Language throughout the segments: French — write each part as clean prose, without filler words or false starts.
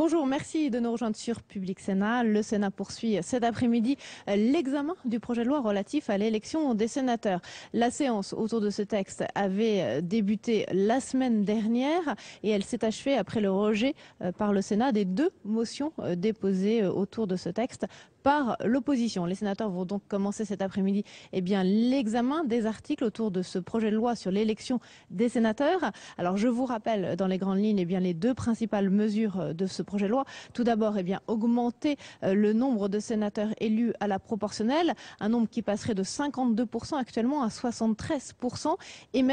Bonjour, merci de nous rejoindre sur Public Sénat. Le Sénat poursuit cet après-midi l'examen du projet de loi relatif à l'élection des sénateurs. La séance autour de ce texte avait débuté la semaine dernière et elle s'est achevée après le rejet par le Sénat des 2 motions déposées autour de ce texte par l'opposition. Les sénateurs vont donc commencer cet après-midi l'examen des articles autour de ce projet de loi sur l'élection des sénateurs. Alors je vous rappelle dans les grandes lignes les 2 principales mesures de ce projet de loi. Tout d'abord, augmenter le nombre de sénateurs élus à la proportionnelle, un nombre qui passerait de 52% actuellement à 73%. Et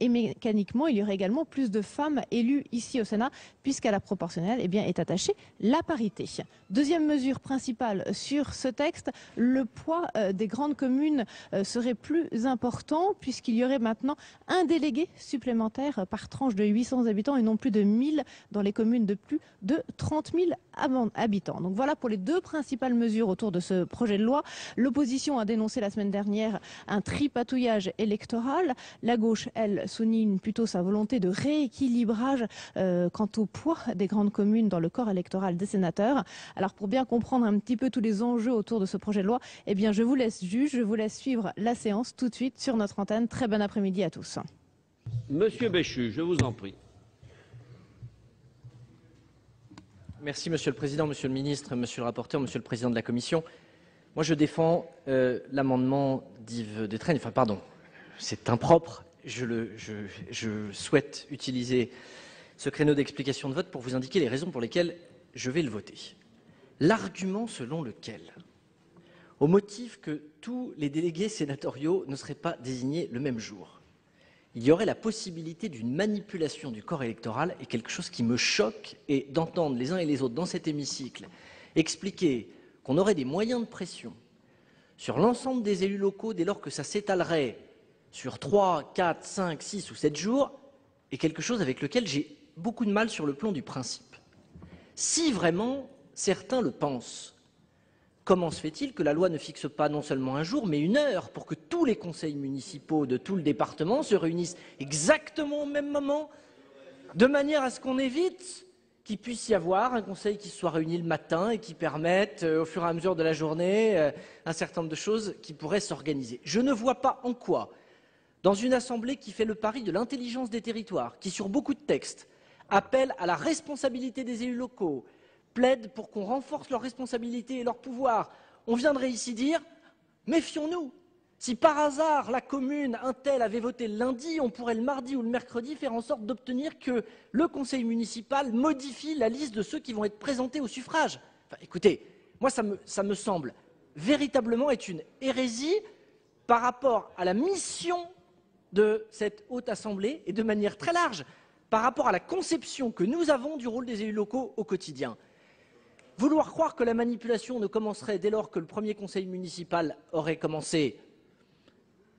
mécaniquement, il y aurait également plus de femmes élues ici au Sénat, puisqu'à la proportionnelle est attachée la parité. Deuxième mesure principale sur ce texte, le poids des grandes communes serait plus important, puisqu'il y aurait maintenant un délégué supplémentaire par tranche de 800 habitants et non plus de 1000 dans les communes de plus de 30 000 habitants. Donc voilà pour les 2 principales mesures autour de ce projet de loi. L'opposition a dénoncé la semaine dernière un tripatouillage électoral. La gauche, elle, souligne plutôt sa volonté de rééquilibrage quant au poids des grandes communes dans le corps électoral des sénateurs. Alors pour bien comprendre un petit peu tous les enjeux autour de ce projet de loi, je vous laisse juge, je vous laisse suivre la séance tout de suite sur notre antenne. Très bon après-midi à tous. Monsieur Béchu, je vous en prie. Merci Monsieur le Président, Monsieur le Ministre, Monsieur le rapporteur, Monsieur le Président de la Commission. Moi je défends l'amendement d'Yves Détraigne, enfin pardon, c'est impropre, je souhaite utiliser ce créneau d'explication de vote pour vous indiquer les raisons pour lesquelles je vais le voter. L'argument selon lequel, au motif que tous les délégués sénatoriaux ne seraient pas désignés le même jour, il y aurait la possibilité d'une manipulation du corps électoral est quelque chose qui me choque, et d'entendre les uns et les autres dans cet hémicycle expliquer qu'on aurait des moyens de pression sur l'ensemble des élus locaux dès lors que ça s'étalerait sur 3, 4, 5, 6 ou 7 jours est quelque chose avec lequel j'ai beaucoup de mal sur le plan du principe. Si vraiment certains le pensent, comment se fait-il que la loi ne fixe pas non seulement un jour, mais une heure pour que tous les conseils municipaux de tout le département se réunissent exactement au même moment, de manière à ce qu'on évite qu'il puisse y avoir un conseil qui soit réuni le matin et qui permette, au fur et à mesure de la journée, un certain nombre de choses qui pourraient s'organiser. Je ne vois pas en quoi, dans une assemblée qui fait le pari de l'intelligence des territoires, qui sur beaucoup de textes appelle à la responsabilité des élus locaux, plaide pour qu'on renforce leurs responsabilités et leurs pouvoirs, on viendrait ici dire « méfions-nous ». Si par hasard la commune un tel avait voté le lundi, on pourrait le mardi ou le mercredi faire en sorte d'obtenir que le conseil municipal modifie la liste de ceux qui vont être présentés au suffrage. Enfin, écoutez, moi ça me semble véritablement être une hérésie par rapport à la mission de cette haute assemblée et de manière très large par rapport à la conception que nous avons du rôle des élus locaux au quotidien. Vouloir croire que la manipulation ne commencerait dès lors que le premier conseil municipal aurait commencé,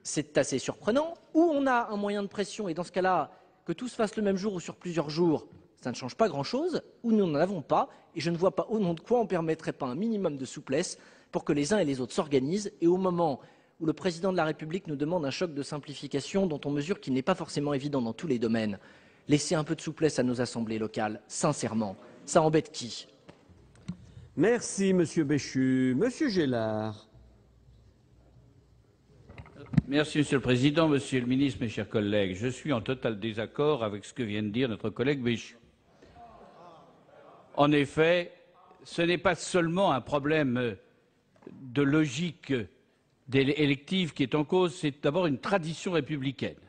c'est assez surprenant. Ou on a un moyen de pression, et dans ce cas-là, que tout se fasse le même jour ou sur plusieurs jours, ça ne change pas grand-chose, ou nous n'en avons pas, et je ne vois pas au nom de quoi on ne permettrait pas un minimum de souplesse pour que les uns et les autres s'organisent, et au moment où le président de la République nous demande un choc de simplification dont on mesure qu'il n'est pas forcément évident dans tous les domaines, laisser un peu de souplesse à nos assemblées locales, sincèrement, ça embête qui ? Merci, Monsieur Béchu. Monsieur Gélard. Merci, Monsieur le Président, Monsieur le Ministre, mes chers collègues. Je suis en total désaccord avec ce que vient de dire notre collègue Béchu. En effet, ce n'est pas seulement un problème de logique élective qui est en cause, c'est d'abord une tradition républicaine.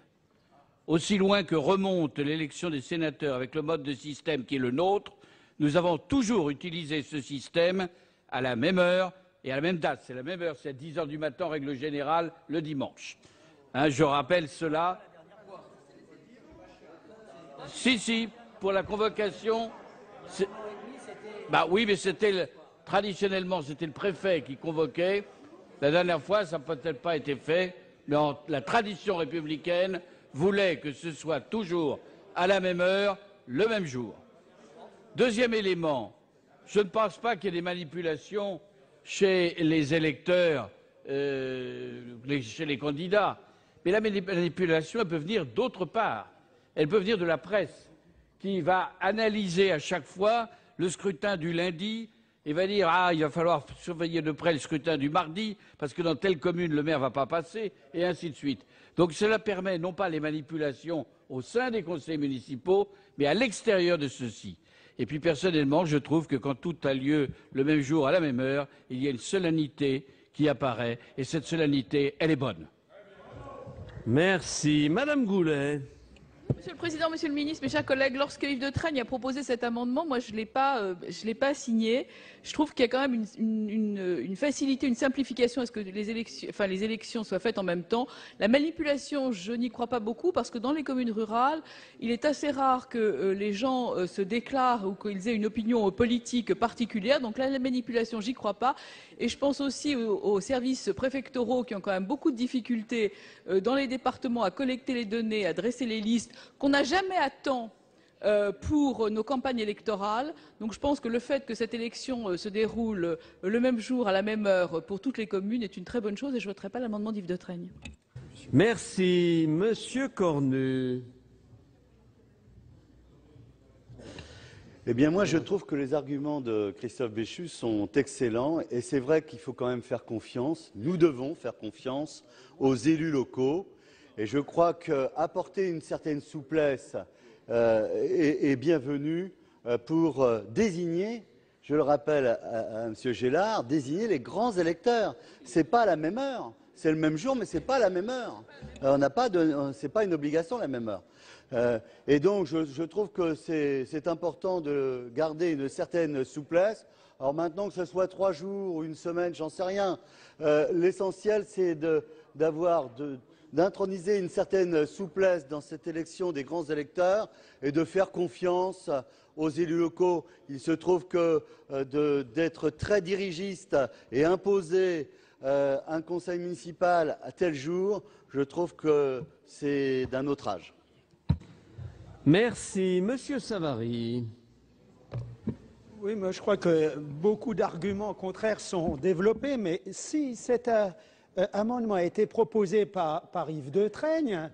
Aussi loin que remonte l'élection des sénateurs avec le mode de système qui est le nôtre, nous avons toujours utilisé ce système à la même heure et à la même date. C'est la même heure, c'est à 10 h du matin en règle générale, le dimanche. Je rappelle cela. Si, pour la convocation. Oui, mais traditionnellement, c'était le préfet qui convoquait. La dernière fois, ça n'a peut-être pas été fait, mais la tradition républicaine voulait que ce soit toujours à la même heure, le même jour. Deuxième élément, je ne pense pas qu'il y ait des manipulations chez les électeurs, chez les candidats. Mais la manipulation, elle peut venir d'autre part. Elle peut venir de la presse, qui va analyser à chaque fois le scrutin du lundi et va dire « Ah, il va falloir surveiller de près le scrutin du mardi, parce que dans telle commune, le maire ne va pas passer, et ainsi de suite. » Donc cela permet non pas les manipulations au sein des conseils municipaux, mais à l'extérieur de ceux-ci. Et puis personnellement, je trouve que quand tout a lieu le même jour, à la même heure, il y a une solennité qui apparaît, et cette solennité, elle est bonne. Merci. Madame Goulet. Monsieur le Président, Monsieur le Ministre, mes chers collègues, lorsque Yves de Treigne a proposé cet amendement, moi je l'ai pas signé. Je trouve qu'il y a quand même une facilité, une simplification à ce que les élections soient faites en même temps. La manipulation, je n'y crois pas beaucoup parce que dans les communes rurales, il est assez rare que les gens se déclarent ou qu'ils aient une opinion politique particulière. Donc là, la manipulation, j'y crois pas. Et je pense aussi aux services préfectoraux qui ont quand même beaucoup de difficultés dans les départements à collecter les données, à dresser les listes, qu'on n'a jamais à temps pour nos campagnes électorales. Donc je pense que le fait que cette élection se déroule le même jour, à la même heure, pour toutes les communes est une très bonne chose et je ne voterai pas l'amendement d'Yves de Treigne. Merci. Monsieur Cornu. Eh bien, moi, je trouve que les arguments de Christophe Béchu sont excellents et c'est vrai qu'il faut quand même faire confiance. Nous devons faire confiance aux élus locaux et je crois qu'apporter une certaine souplesse est bienvenue pour désigner, je le rappelle à M. Gélard, désigner les grands électeurs. Ce n'est pas à la même heure. C'est le même jour, mais ce n'est pas à la même heure. Ce n'est pas une obligation la même heure. Et donc, je trouve que c'est important de garder une certaine souplesse. Alors maintenant, que ce soit 3 jours ou une semaine, j'en sais rien. L'essentiel, c'est d'introniser une certaine souplesse dans cette élection des grands électeurs et de faire confiance aux élus locaux. Il se trouve que d'être très dirigiste et imposer un conseil municipal à tel jour, je trouve que c'est d'un autre âge. Merci. Monsieur Savary. Oui, moi je crois que beaucoup d'arguments contraires sont développés, mais si cet amendement a été proposé par Yves de Treigne,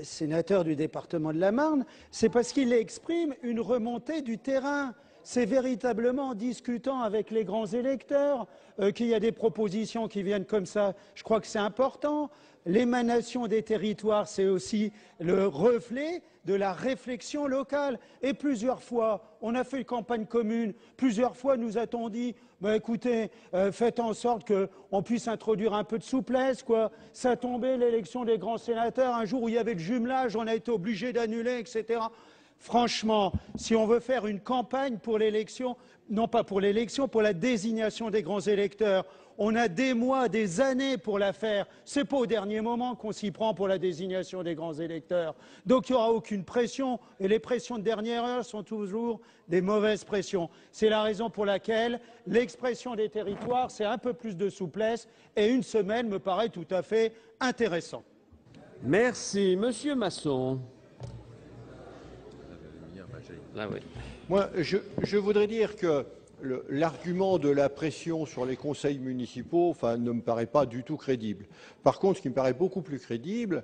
sénateur du département de la Marne, c'est parce qu'il exprime une remontée du terrain. C'est véritablement en discutant avec les grands électeurs qu'il y a des propositions qui viennent comme ça. Je crois que c'est important. L'émanation des territoires, c'est aussi le reflet de la réflexion locale. Et plusieurs fois, on a fait une campagne commune, plusieurs fois nous a-t-on dit écoutez, faites en sorte qu'on puisse introduire un peu de souplesse, quoi. Ça tombait l'élection des grands sénateurs, un jour où il y avait le jumelage, on a été obligé d'annuler, etc. Franchement, si on veut faire une campagne pour l'élection, non pas pour l'élection, pour la désignation des grands électeurs, on a des mois, des années pour la faire. Ce n'est pas au dernier moment qu'on s'y prend pour la désignation des grands électeurs. Donc il n'y aura aucune pression, et les pressions de dernière heure sont toujours des mauvaises pressions. C'est la raison pour laquelle l'expression des territoires, c'est un peu plus de souplesse, et une semaine me paraît tout à fait intéressant. Merci. Monsieur Masson. Là, oui. Moi, je voudrais dire que l'argument de la pression sur les conseils municipaux ne me paraît pas du tout crédible. Par contre, ce qui me paraît beaucoup plus crédible,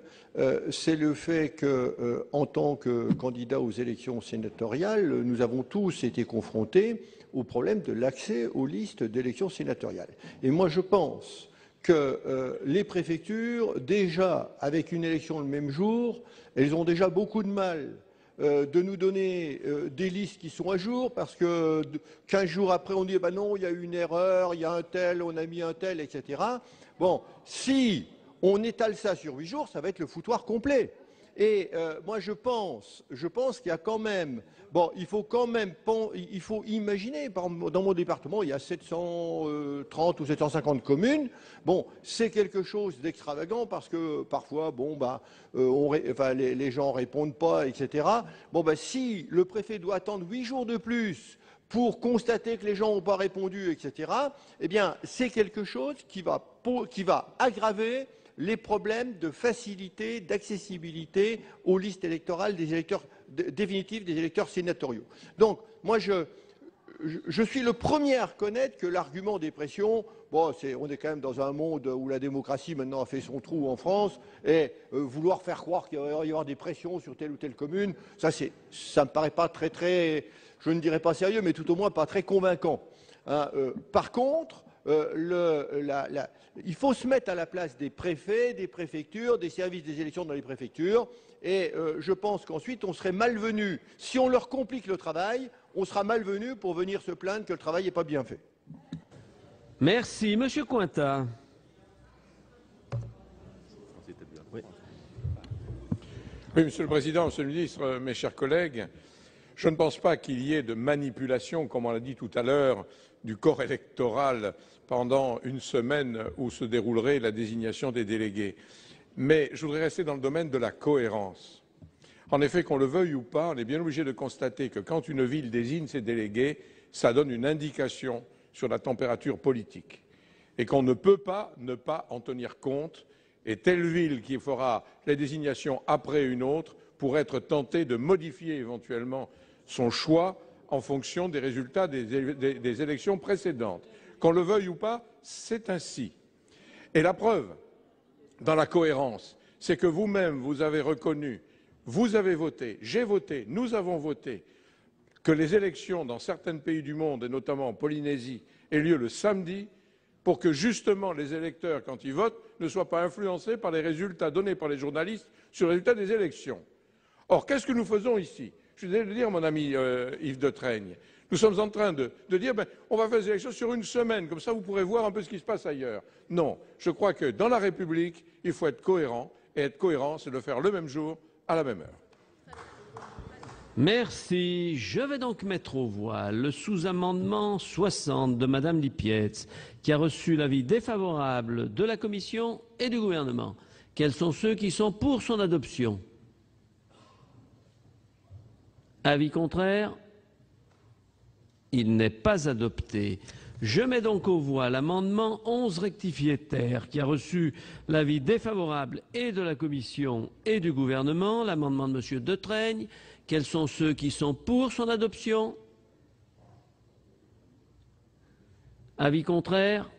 c'est le fait que, en tant que candidat aux élections sénatoriales, nous avons tous été confrontés au problème de l'accès aux listes d'élections sénatoriales. Et moi, je pense que les préfectures, déjà, avec une élection le même jour, elles ont déjà beaucoup de mal de nous donner des listes qui sont à jour, parce que 15 jours après, on dit non, il y a eu une erreur, il y a un tel, on a mis un tel, etc. Bon, si on étale ça sur 8 jours, ça va être le foutoir complet. Et moi, je pense qu'il y a quand même... Bon, il faut imaginer, par exemple, dans mon département, il y a 730 ou 750 communes. Bon, c'est quelque chose d'extravagant parce que parfois, les gens répondent pas, etc. Bon, si le préfet doit attendre 8 jours de plus pour constater que les gens n'ont pas répondu, etc., eh bien, c'est quelque chose qui va aggraver les problèmes de facilité, d'accessibilité aux listes électorales des électeurs définitifs, des électeurs sénatoriaux. Donc, moi, je suis le premier à reconnaître que l'argument des pressions, on est quand même dans un monde où la démocratie maintenant a fait son trou en France, et vouloir faire croire qu'il va y avoir des pressions sur telle ou telle commune, ça me paraît pas très, je ne dirais pas sérieux, mais tout au moins pas très convaincant. Hein. Par contre, il faut se mettre à la place des préfets, des préfectures, des services des élections dans les préfectures, et je pense qu'ensuite on serait malvenu. Si on leur complique le travail, on sera malvenu pour venir se plaindre que le travail n'est pas bien fait. Merci. Monsieur Cointat. Oui, Monsieur le Président, Monsieur le Ministre, mes chers collègues, je ne pense pas qu'il y ait de manipulation, comme on l'a dit tout à l'heure, du corps électoral pendant une semaine où se déroulerait la désignation des délégués. Mais je voudrais rester dans le domaine de la cohérence. En effet, qu'on le veuille ou pas, on est bien obligé de constater que quand une ville désigne ses délégués, ça donne une indication sur la température politique et qu'on ne peut pas ne pas en tenir compte. Et telle ville qui fera les désignations après une autre pourrait être tentée de modifier éventuellement son choix en fonction des résultats des élections précédentes. Qu'on le veuille ou pas, c'est ainsi. Et la preuve, dans la cohérence, c'est que vous-même, vous avez reconnu, vous avez voté, j'ai voté, nous avons voté, que les élections dans certains pays du monde, et notamment en Polynésie, aient lieu le samedi, pour que justement les électeurs, quand ils votent, ne soient pas influencés par les résultats donnés par les journalistes sur les résultats des élections. Or, qu'est-ce que nous faisons ici? Je vais le dire, mon ami Yves de Treigne. Nous sommes en train de dire on va faire des élections sur une semaine, comme ça vous pourrez voir un peu ce qui se passe ailleurs. Non, je crois que dans la République, il faut être cohérent, et être cohérent, c'est de le faire le même jour, à la même heure. Merci. Je vais donc mettre aux voix le sous-amendement 60 de Madame Lipietz, qui a reçu l'avis défavorable de la Commission et du Gouvernement. Quels sont ceux qui sont pour son adoption? Avis contraire? Il n'est pas adopté. Je mets donc aux voix l'amendement 11 rectifié terre, qui a reçu l'avis défavorable et de la Commission et du Gouvernement. L'amendement de Monsieur De Treigne. Quels sont ceux qui sont pour son adoption? Avis contraire?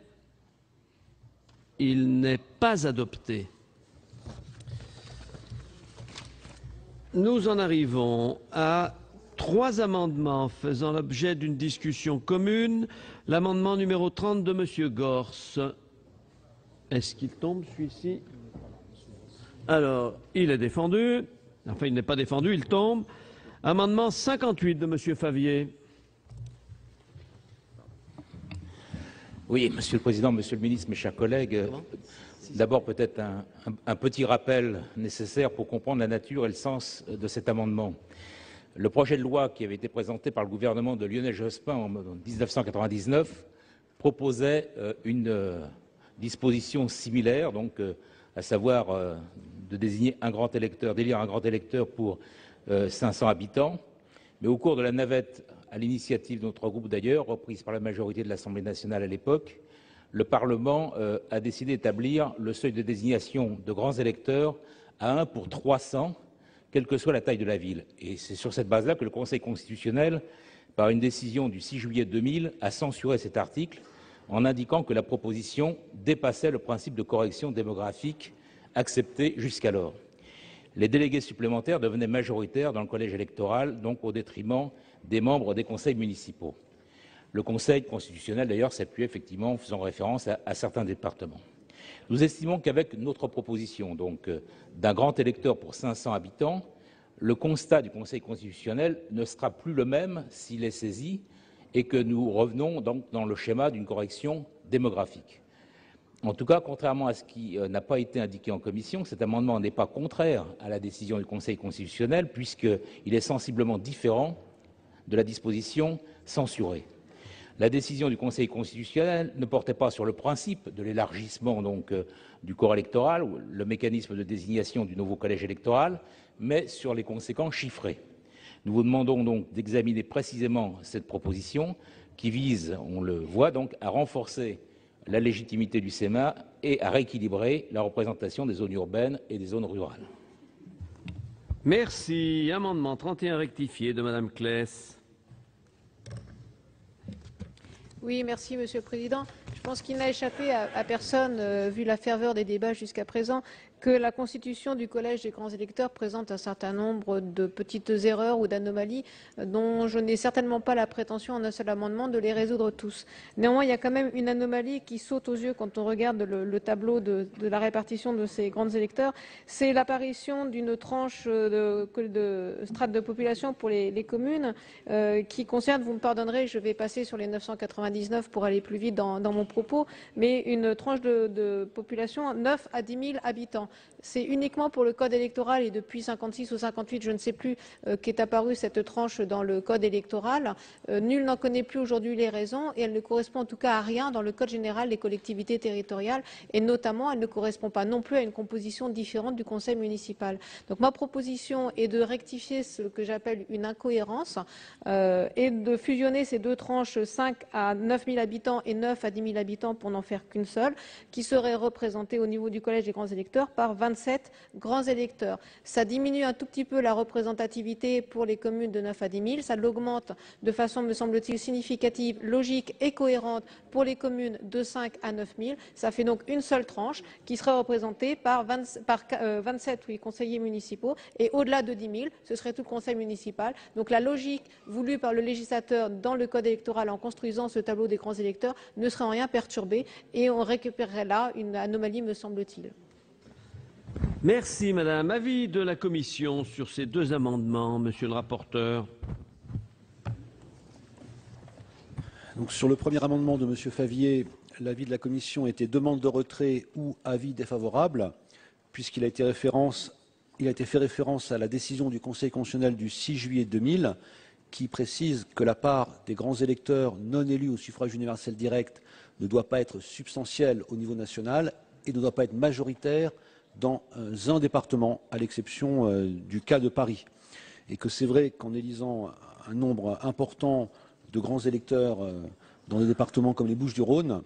Il n'est pas adopté. Nous en arrivons à 3 amendements faisant l'objet d'une discussion commune. L'amendement numéro 30 de Monsieur Gorce. Est-ce qu'il tombe, celui-ci? Alors, il est défendu. Enfin, il n'est pas défendu, il tombe. Amendement 58 de Monsieur Favier. Oui, Monsieur le Président, Monsieur le Ministre, mes chers collègues, d'abord peut-être un petit rappel nécessaire pour comprendre la nature et le sens de cet amendement. Le projet de loi qui avait été présenté par le gouvernement de Lionel Jospin en 1999 proposait une disposition similaire, donc à savoir de désigner un grand électeur, d'élire un grand électeur pour 500 habitants. Mais au cours de la navette, à l'initiative de notre groupe d'ailleurs, reprise par la majorité de l'Assemblée nationale à l'époque, le Parlement a décidé d'établir le seuil de désignation de grands électeurs à 1 pour 300, quelle que soit la taille de la ville. Et c'est sur cette base-là que le Conseil constitutionnel, par une décision du 6 juillet 2000, a censuré cet article en indiquant que la proposition dépassait le principe de correction démographique accepté jusqu'alors. Les délégués supplémentaires devenaient majoritaires dans le collège électoral, donc au détriment des membres des conseils municipaux. Le Conseil constitutionnel, d'ailleurs, s'appuie effectivement en faisant référence à certains départements. Nous estimons qu'avec notre proposition, donc d'un grand électeur pour 500 habitants, le constat du Conseil constitutionnel ne sera plus le même s'il est saisi et que nous revenons donc dans le schéma d'une correction démographique. En tout cas, contrairement à ce qui n'a pas été indiqué en commission, cet amendement n'est pas contraire à la décision du Conseil constitutionnel puisqu'il est sensiblement différent de la disposition censurée. La décision du Conseil constitutionnel ne portait pas sur le principe de l'élargissement du corps électoral ou le mécanisme de désignation du nouveau collège électoral, mais sur les conséquences chiffrées. Nous vous demandons donc d'examiner précisément cette proposition qui vise, on le voit donc, à renforcer la légitimité du Sénat et à rééquilibrer la représentation des zones urbaines et des zones rurales. Merci. Amendement 31 rectifié de Madame Claes. Oui, merci Monsieur le Président. Je pense qu'il n'a échappé à personne, vu la ferveur des débats jusqu'à présent, que la constitution du collège des grands électeurs présente un certain nombre de petites erreurs ou d'anomalies dont je n'ai certainement pas la prétention en un seul amendement de les résoudre tous. Néanmoins, il y a quand même une anomalie qui saute aux yeux quand on regarde le tableau de la répartition de ces grands électeurs, c'est l'apparition d'une tranche de strates de population pour les communes qui concerne, vous me pardonnerez, je vais passer sur les 999 pour aller plus vite dans mon propos, mais une tranche de population 9 à 10 000 habitants. C'est uniquement pour le code électoral et depuis 56 ou 58, je ne sais plus, qu'est apparue cette tranche dans le code électoral. Nul n'en connaît plus aujourd'hui les raisons et elle ne correspond en tout cas à rien dans le code général des collectivités territoriales et notamment elle ne correspond pas non plus à une composition différente du conseil municipal. Donc ma proposition est de rectifier ce que j'appelle une incohérence et de fusionner ces deux tranches 5 à 9 000 habitants et 9 à 10 000 habitants pour n'en faire qu'une seule, qui serait représentée au niveau du collège des grands électeurs par 27 grands électeurs. Ça diminue un tout petit peu la représentativité pour les communes de 9 à 10 000, ça l'augmente de façon, me semble-t-il, significative, logique et cohérente pour les communes de 5 à 9 000. Ça fait donc une seule tranche qui serait représentée par 27 conseillers municipaux et au-delà de 10 000, ce serait tout le conseil municipal. Donc la logique voulue par le législateur dans le code électoral en construisant ce tableau des grands électeurs ne serait en rien perturbée et on récupérerait là une anomalie, me semble-t-il. Merci, madame. Avis de la commission sur ces deux amendements, monsieur le rapporteur. Donc, sur le premier amendement de monsieur Favier, l'avis de la commission était demande de retrait ou avis défavorable, puisqu'il a été fait référence à la décision du Conseil constitutionnel du 6 juillet 2000, qui précise que la part des grands électeurs non élus au suffrage universel direct ne doit pas être substantielle au niveau national et ne doit pas être majoritaire dans un département, à l'exception du cas de Paris. Et que c'est vrai qu'en élisant un nombre important de grands électeurs dans des départements comme les Bouches-du-Rhône,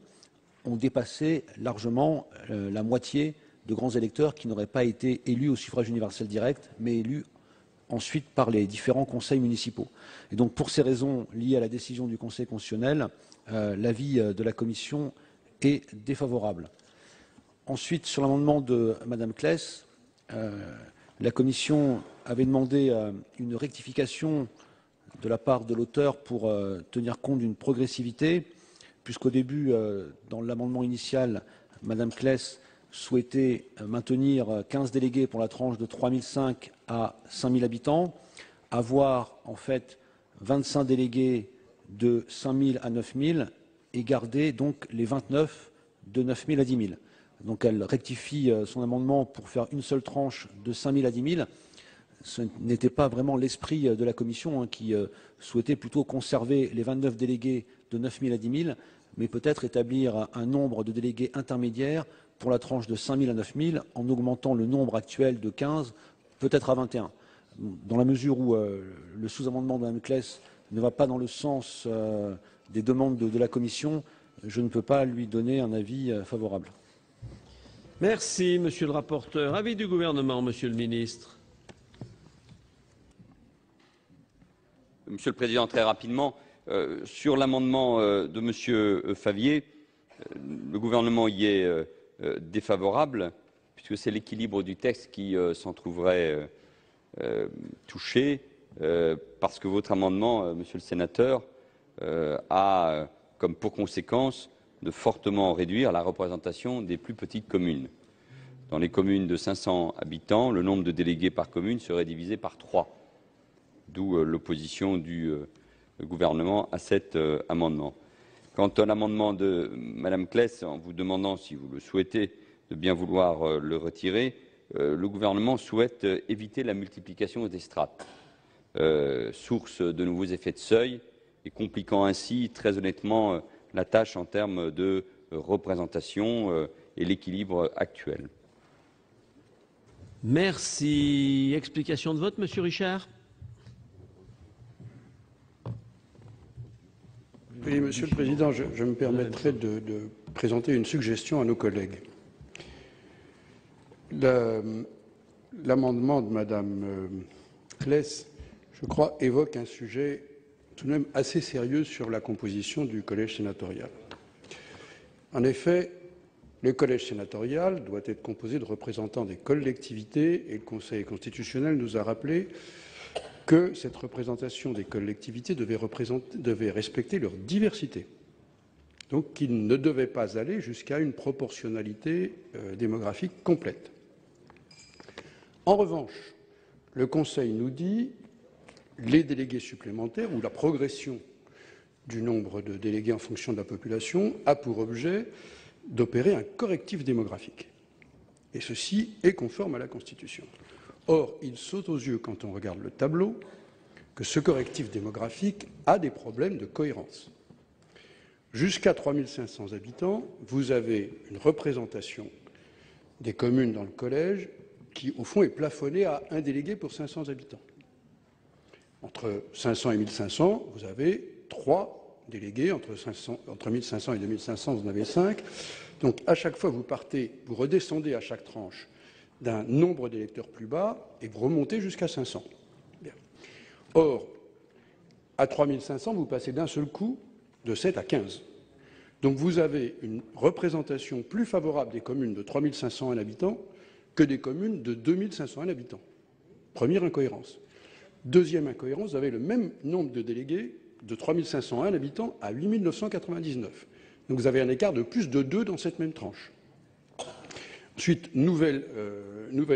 on dépassait largement la moitié de grands électeurs qui n'auraient pas été élus au suffrage universel direct, mais élus ensuite par les différents conseils municipaux. Et donc, pour ces raisons liées à la décision du Conseil constitutionnel, l'avis de la commission est défavorable. Ensuite, sur l'amendement de Madame Claes, la commission avait demandé une rectification de la part de l'auteur pour tenir compte d'une progressivité, puisqu'au début, dans l'amendement initial, Madame Claes souhaitait maintenir 15 délégués pour la tranche de 3 500 à 5 000 habitants, avoir en fait 25 délégués de 5 000 à 9 000 et garder donc les 29 de 9 000 à 10 000. Donc elle rectifie son amendement pour faire une seule tranche de 5 000 à 10 000. Ce n'était pas vraiment l'esprit de la commission qui souhaitait plutôt conserver les 29 délégués de 9 000 à 10 000, mais peut-être établir un nombre de délégués intermédiaires pour la tranche de 5 000 à 9 000 en augmentant le nombre actuel de 15, peut-être à 21. Dans la mesure où le sous-amendement de Mme Claes ne va pas dans le sens des demandes de la commission, je ne peux pas lui donner un avis favorable. Merci, monsieur le rapporteur. Avis du gouvernement, monsieur le ministre. Monsieur le Président, très rapidement, sur l'amendement de monsieur Favier, le gouvernement y est défavorable, puisque c'est l'équilibre du texte qui s'en trouverait touché, parce que votre amendement, monsieur le sénateur, a comme pour conséquence de fortement réduire la représentation des plus petites communes. Dans les communes de 500 habitants, le nombre de délégués par commune serait divisé par 3, d'où l'opposition du gouvernement à cet amendement. Quant à l'amendement de Mme Claes, en vous demandant, si vous le souhaitez, de bien vouloir le retirer, le gouvernement souhaite éviter la multiplication des strates, source de nouveaux effets de seuil et compliquant ainsi, très honnêtement, la tâche en termes de représentation et l'équilibre actuel. Merci. Explication de vote, monsieur Richard. Oui, Monsieur le Président, je me permettrai de présenter une suggestion à nos collègues. L'amendement de Madame Claes, je crois, évoque un sujet tout de même assez sérieux sur la composition du collège sénatorial. En effet, le collège sénatorial doit être composé de représentants des collectivités et le Conseil constitutionnel nous a rappelé que cette représentation des collectivités devait respecter leur diversité. Donc qu'il ne devait pas aller jusqu'à une proportionnalité démographique complète. En revanche, le Conseil nous dit les délégués supplémentaires ou la progression du nombre de délégués en fonction de la population a pour objet d'opérer un correctif démographique. Et ceci est conforme à la Constitution. Or, il saute aux yeux, quand on regarde le tableau, que ce correctif démographique a des problèmes de cohérence. Jusqu'à 3 500 habitants, vous avez une représentation des communes dans le collège qui, au fond, est plafonnée à un délégué pour 500 habitants. Entre 500 et 1500, vous avez 3 délégués. Entre 1500 et 2500, vous en avez 5. Donc, à chaque fois, vous redescendez à chaque tranche d'un nombre d'électeurs plus bas et vous remontez jusqu'à 500. Bien. Or, à 3500, vous passez d'un seul coup de 7 à 15. Donc, vous avez une représentation plus favorable des communes de 3501 habitants que des communes de 2501 habitants. Première incohérence. Deuxième incohérence, vous avez le même nombre de délégués de 3501 habitants à 8999. Donc vous avez un écart de plus de 2 dans cette même tranche. Ensuite, nouvel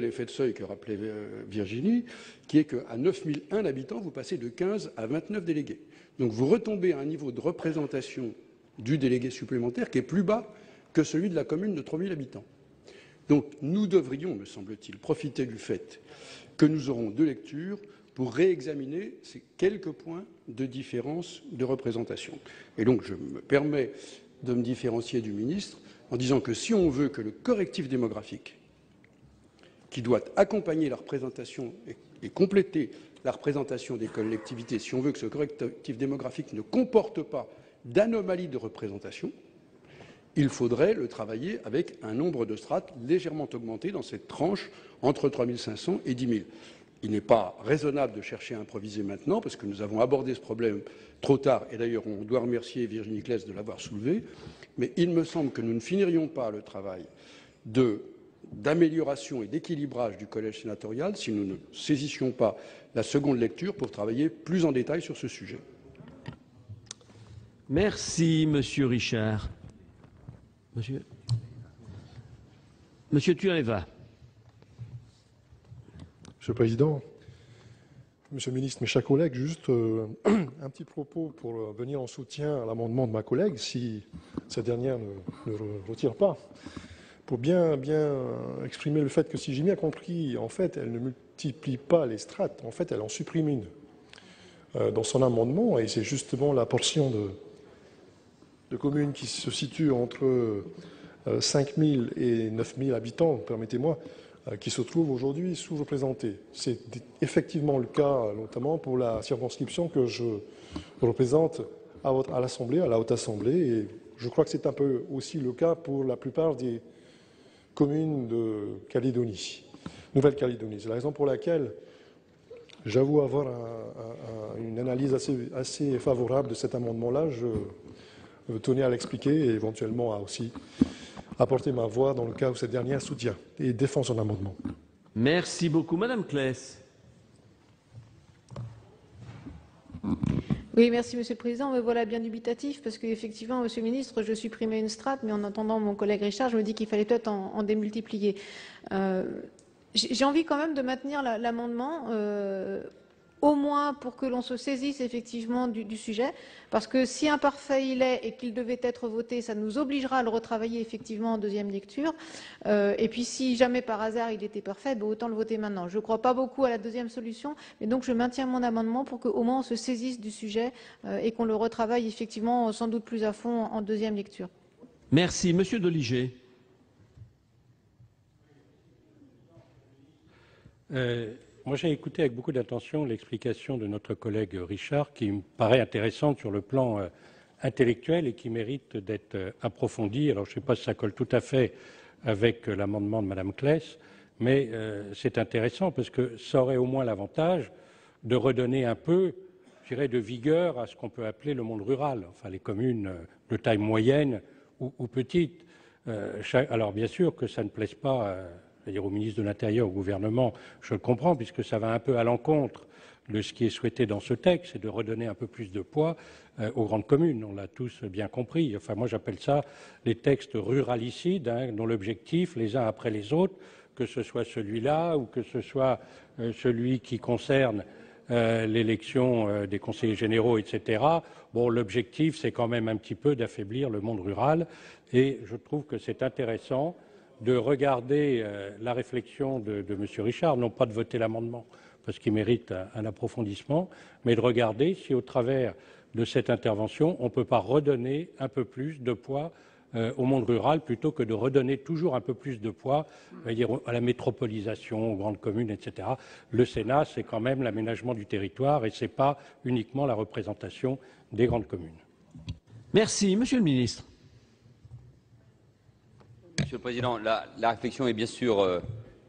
effet de seuil que rappelait Virginie, qui est qu'à 9001 habitants, vous passez de 15 à 29 délégués. Donc vous retombez à un niveau de représentation du délégué supplémentaire qui est plus bas que celui de la commune de 3000 habitants. Donc nous devrions, me semble-t-il, profiter du fait que nous aurons 2 lectures pour réexaminer ces quelques points de différence de représentation. Et donc je me permets de me différencier du ministre en disant que si on veut que le correctif démographique, qui doit accompagner la représentation et compléter la représentation des collectivités, si on veut que ce correctif démographique ne comporte pas d'anomalies de représentation, il faudrait le travailler avec un nombre de strates légèrement augmenté dans cette tranche entre 3500 et 10 000. Il n'est pas raisonnable de chercher à improviser maintenant, parce que nous avons abordé ce problème trop tard, et d'ailleurs on doit remercier Virginie Claes de l'avoir soulevé, mais il me semble que nous ne finirions pas le travail d'amélioration et d'équilibrage du collège sénatorial si nous ne saisissions pas la seconde lecture pour travailler plus en détail sur ce sujet. Merci, Monsieur Richard. Monsieur Tueva. Monsieur le Président, Monsieur le Ministre, mes chers collègues, juste un petit propos pour venir en soutien à l'amendement de ma collègue, si cette dernière ne retire pas, pour bien exprimer le fait que, si j'ai bien compris, en fait, elle ne multiplie pas les strates, en fait, elle en supprime une dans son amendement, et c'est justement la portion de communes qui se situe entre 5 000 et 9 000 habitants, permettez-moi, qui se trouvent aujourd'hui sous-représentés. C'est effectivement le cas, notamment pour la circonscription que je représente à l'Assemblée, à la Haute Assemblée, et je crois que c'est un peu aussi le cas pour la plupart des communes de Calédonie, Nouvelle-Calédonie. C'est la raison pour laquelle j'avoue avoir une analyse assez favorable de cet amendement-là. Je tenais à l'expliquer et éventuellement à aussi apporter ma voix dans le cas où cette dernière soutient et défend son amendement. Merci beaucoup. Madame Claes. Oui, merci Monsieur le Président. Me voilà bien dubitatif parce qu'effectivement, Monsieur le Ministre, je supprimais une strate, mais en entendant mon collègue Richard, je me dis qu'il fallait peut-être en démultiplier. J'ai envie quand même de maintenir l'amendement, au moins pour que l'on se saisisse effectivement du sujet, parce que si imparfait il est et qu'il devait être voté, ça nous obligera à le retravailler effectivement en deuxième lecture. Et puis si jamais par hasard il était parfait, autant le voter maintenant. Je ne crois pas beaucoup à la deuxième solution, mais donc je maintiens mon amendement pour qu'au moins on se saisisse du sujet et qu'on le retravaille effectivement sans doute plus à fond en deuxième lecture. Merci. Monsieur Doligé. Moi, j'ai écouté avec beaucoup d'attention l'explication de notre collègue Richard, qui me paraît intéressante sur le plan intellectuel et qui mérite d'être approfondie. Alors, je ne sais pas si ça colle tout à fait avec l'amendement de Mme Claes, mais c'est intéressant parce que ça aurait au moins l'avantage de redonner un peu, je dirais, de vigueur à ce qu'on peut appeler le monde rural, enfin les communes de taille moyenne ou petite. Alors bien sûr que ça ne plaise pas au ministre de l'Intérieur, au gouvernement, je le comprends, puisque ça va un peu à l'encontre de ce qui est souhaité dans ce texte, c'est de redonner un peu plus de poids aux grandes communes. On l'a tous bien compris. Enfin, moi, j'appelle ça les textes ruralicides, dont l'objectif, les uns après les autres, que ce soit celui-là ou que ce soit celui qui concerne l'élection des conseillers généraux, etc. Bon, l'objectif, c'est quand même un petit peu d'affaiblir le monde rural, et je trouve que c'est intéressant de regarder la réflexion de M. Richard, non pas de voter l'amendement, parce qu'il mérite un approfondissement, mais de regarder si, au travers de cette intervention, on ne peut pas redonner un peu plus de poids au monde rural, plutôt que de redonner toujours un peu plus de poids à la métropolisation, aux grandes communes, etc. Le Sénat, c'est quand même l'aménagement du territoire, et ce n'est pas uniquement la représentation des grandes communes. Merci. Monsieur le ministre. Monsieur le Président, la réflexion est bien sûr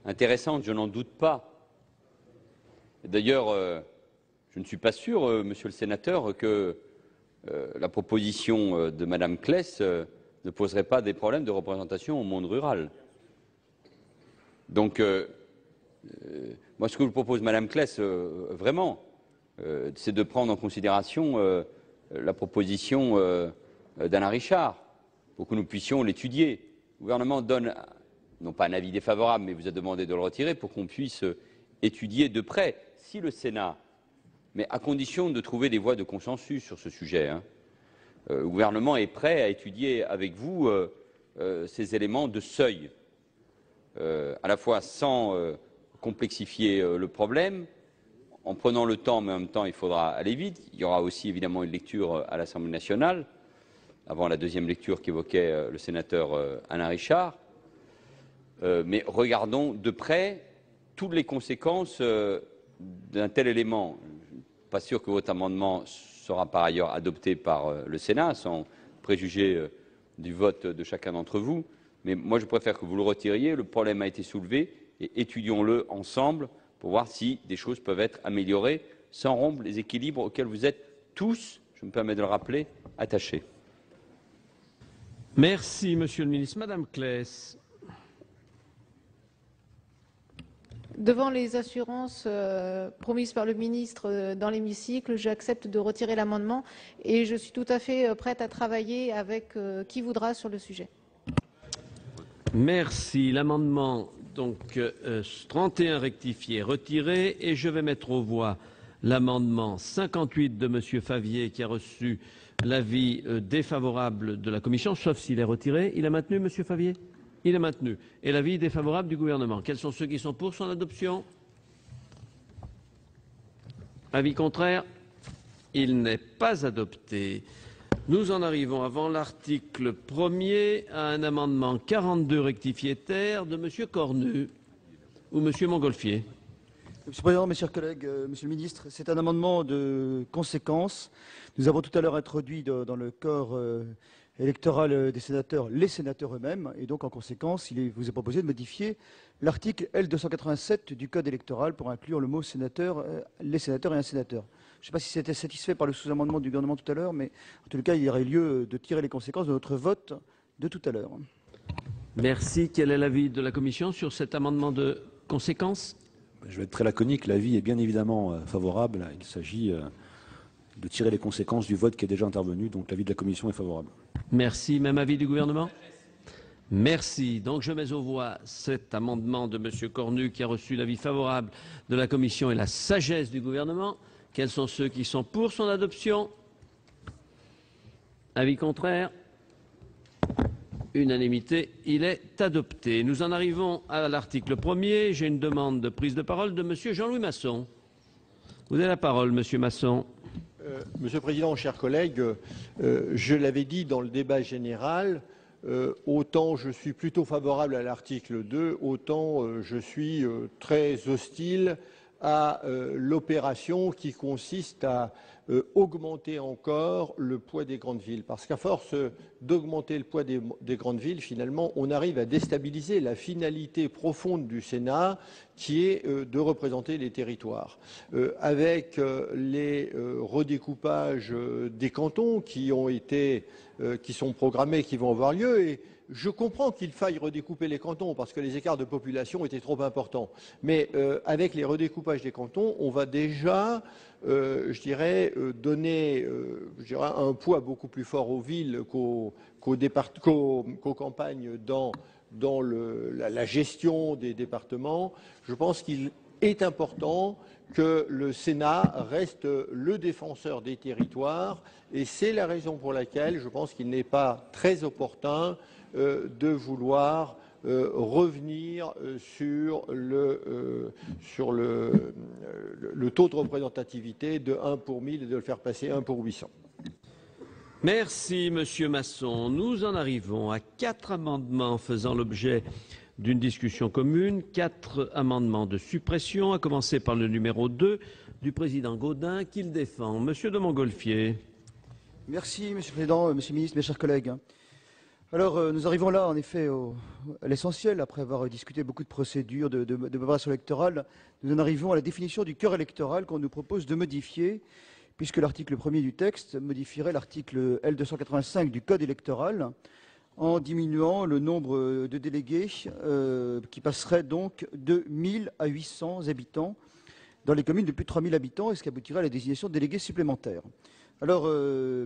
intéressante, je n'en doute pas. D'ailleurs, je ne suis pas sûr, monsieur le sénateur, que la proposition de Madame Claes ne poserait pas des problèmes de représentation au monde rural. Donc, moi, ce que vous propose Madame Claes, vraiment, c'est de prendre en considération la proposition d'Alain Richard, pour que nous puissions l'étudier. Le gouvernement donne, non pas un avis défavorable, mais vous a demandé de le retirer pour qu'on puisse étudier de près, si le Sénat, mais à condition de trouver des voies de consensus sur ce sujet. Le gouvernement est prêt à étudier avec vous ces éléments de seuil, à la fois sans complexifier le problème, en prenant le temps, mais en même temps il faudra aller vite. Il y aura aussi évidemment une lecture à l'Assemblée nationale, avant la deuxième lecture qu'évoquait le sénateur Alain Richard. Mais regardons de près toutes les conséquences d'un tel élément. Je ne suis pas sûr que votre amendement sera par ailleurs adopté par le Sénat, sans préjuger du vote de chacun d'entre vous. Mais moi, je préfère que vous le retiriez. Le problème a été soulevé et étudions-le ensemble pour voir si des choses peuvent être améliorées sans rompre les équilibres auxquels vous êtes tous, je me permets de le rappeler, attachés. Merci, Monsieur le ministre. Madame Claes. Devant les assurances promises par le ministre dans l'hémicycle, j'accepte de retirer l'amendement et je suis tout à fait prête à travailler avec qui voudra sur le sujet. Merci. L'amendement donc 31 rectifié retiré, et je vais mettre aux voix l'amendement 58 de Monsieur Favier qui a reçu l'avis défavorable de la commission, sauf s'il est retiré. Il a maintenu, Monsieur Favier? Il est maintenu. Et l'avis défavorable du gouvernement. Quels sont ceux qui sont pour son adoption? Avis contraire? Il n'est pas adopté. Nous en arrivons, avant l'article 1er, à un amendement 42 rectifié terre de M. Cornu ou M. Montgolfier. Monsieur le Président, mes chers collègues, Monsieur le Ministre, c'est un amendement de conséquence. Nous avons tout à l'heure introduit dans le corps électoral des sénateurs les sénateurs eux-mêmes, et donc en conséquence, il vous est proposé de modifier l'article L287 du Code électoral pour inclure le mot sénateur, les sénateurs et un sénateur. Je ne sais pas si c'était satisfait par le sous-amendement du gouvernement tout à l'heure, mais en tout cas, il y aurait lieu de tirer les conséquences de notre vote de tout à l'heure. Merci. Quel est l'avis de la Commission sur cet amendement de conséquence? Je vais être très laconique. L'avis est bien évidemment favorable. Il s'agit de tirer les conséquences du vote qui est déjà intervenu. Donc l'avis de la Commission est favorable. Merci. Même avis du gouvernement? Merci. Donc je mets aux voix cet amendement de M. Cornu qui a reçu l'avis favorable de la Commission et la sagesse du gouvernement. Quels sont ceux qui sont pour son adoption? Avis contraire? Unanimité, il est adopté. Nous en arrivons à l'article 1er. J'ai une demande de prise de parole de M. Jean-Louis Masson. Vous avez la parole, M. Masson. Monsieur le Président, chers collègues, je l'avais dit dans le débat général, autant je suis plutôt favorable à l'article 2, autant je suis très hostile à l'opération qui consiste à augmenter encore le poids des grandes villes. Parce qu'à force d'augmenter le poids des grandes villes, finalement, on arrive à déstabiliser la finalité profonde du Sénat, qui est de représenter les territoires. Avec les redécoupages des cantons qui sont programmés, qui vont avoir lieu, et je comprends qu'il faille redécouper les cantons parce que les écarts de population étaient trop importants. Mais avec les redécoupages des cantons, on va déjà, je dirais, donner un poids beaucoup plus fort aux villes qu'aux campagnes dans la gestion des départements. Je pense qu'il est important que le Sénat reste le défenseur des territoires et c'est la raison pour laquelle je pense qu'il n'est pas très opportun de vouloir revenir sur le taux de représentativité de 1 pour 1000 et de le faire passer 1 pour 800. Merci, Monsieur Masson. Nous en arrivons à 4 amendements faisant l'objet d'une discussion commune, 4 amendements de suppression, à commencer par le numéro 2 du président Gaudin, qu'il défend. Monsieur de Montgolfier. Merci, Monsieur le Président, Monsieur le Ministre, mes chers collègues. Alors, nous arrivons là, en effet, à l'essentiel, après avoir discuté beaucoup de procédures, de préparation électorale. Nous en arrivons à la définition du corps électoral qu'on nous propose de modifier, puisque l'article 1er du texte modifierait l'article L285 du Code électoral en diminuant le nombre de délégués qui passerait donc de 1000 à 800 habitants dans les communes de plus de 3000 habitants, et ce qui aboutirait à la désignation de délégués supplémentaires. Alors,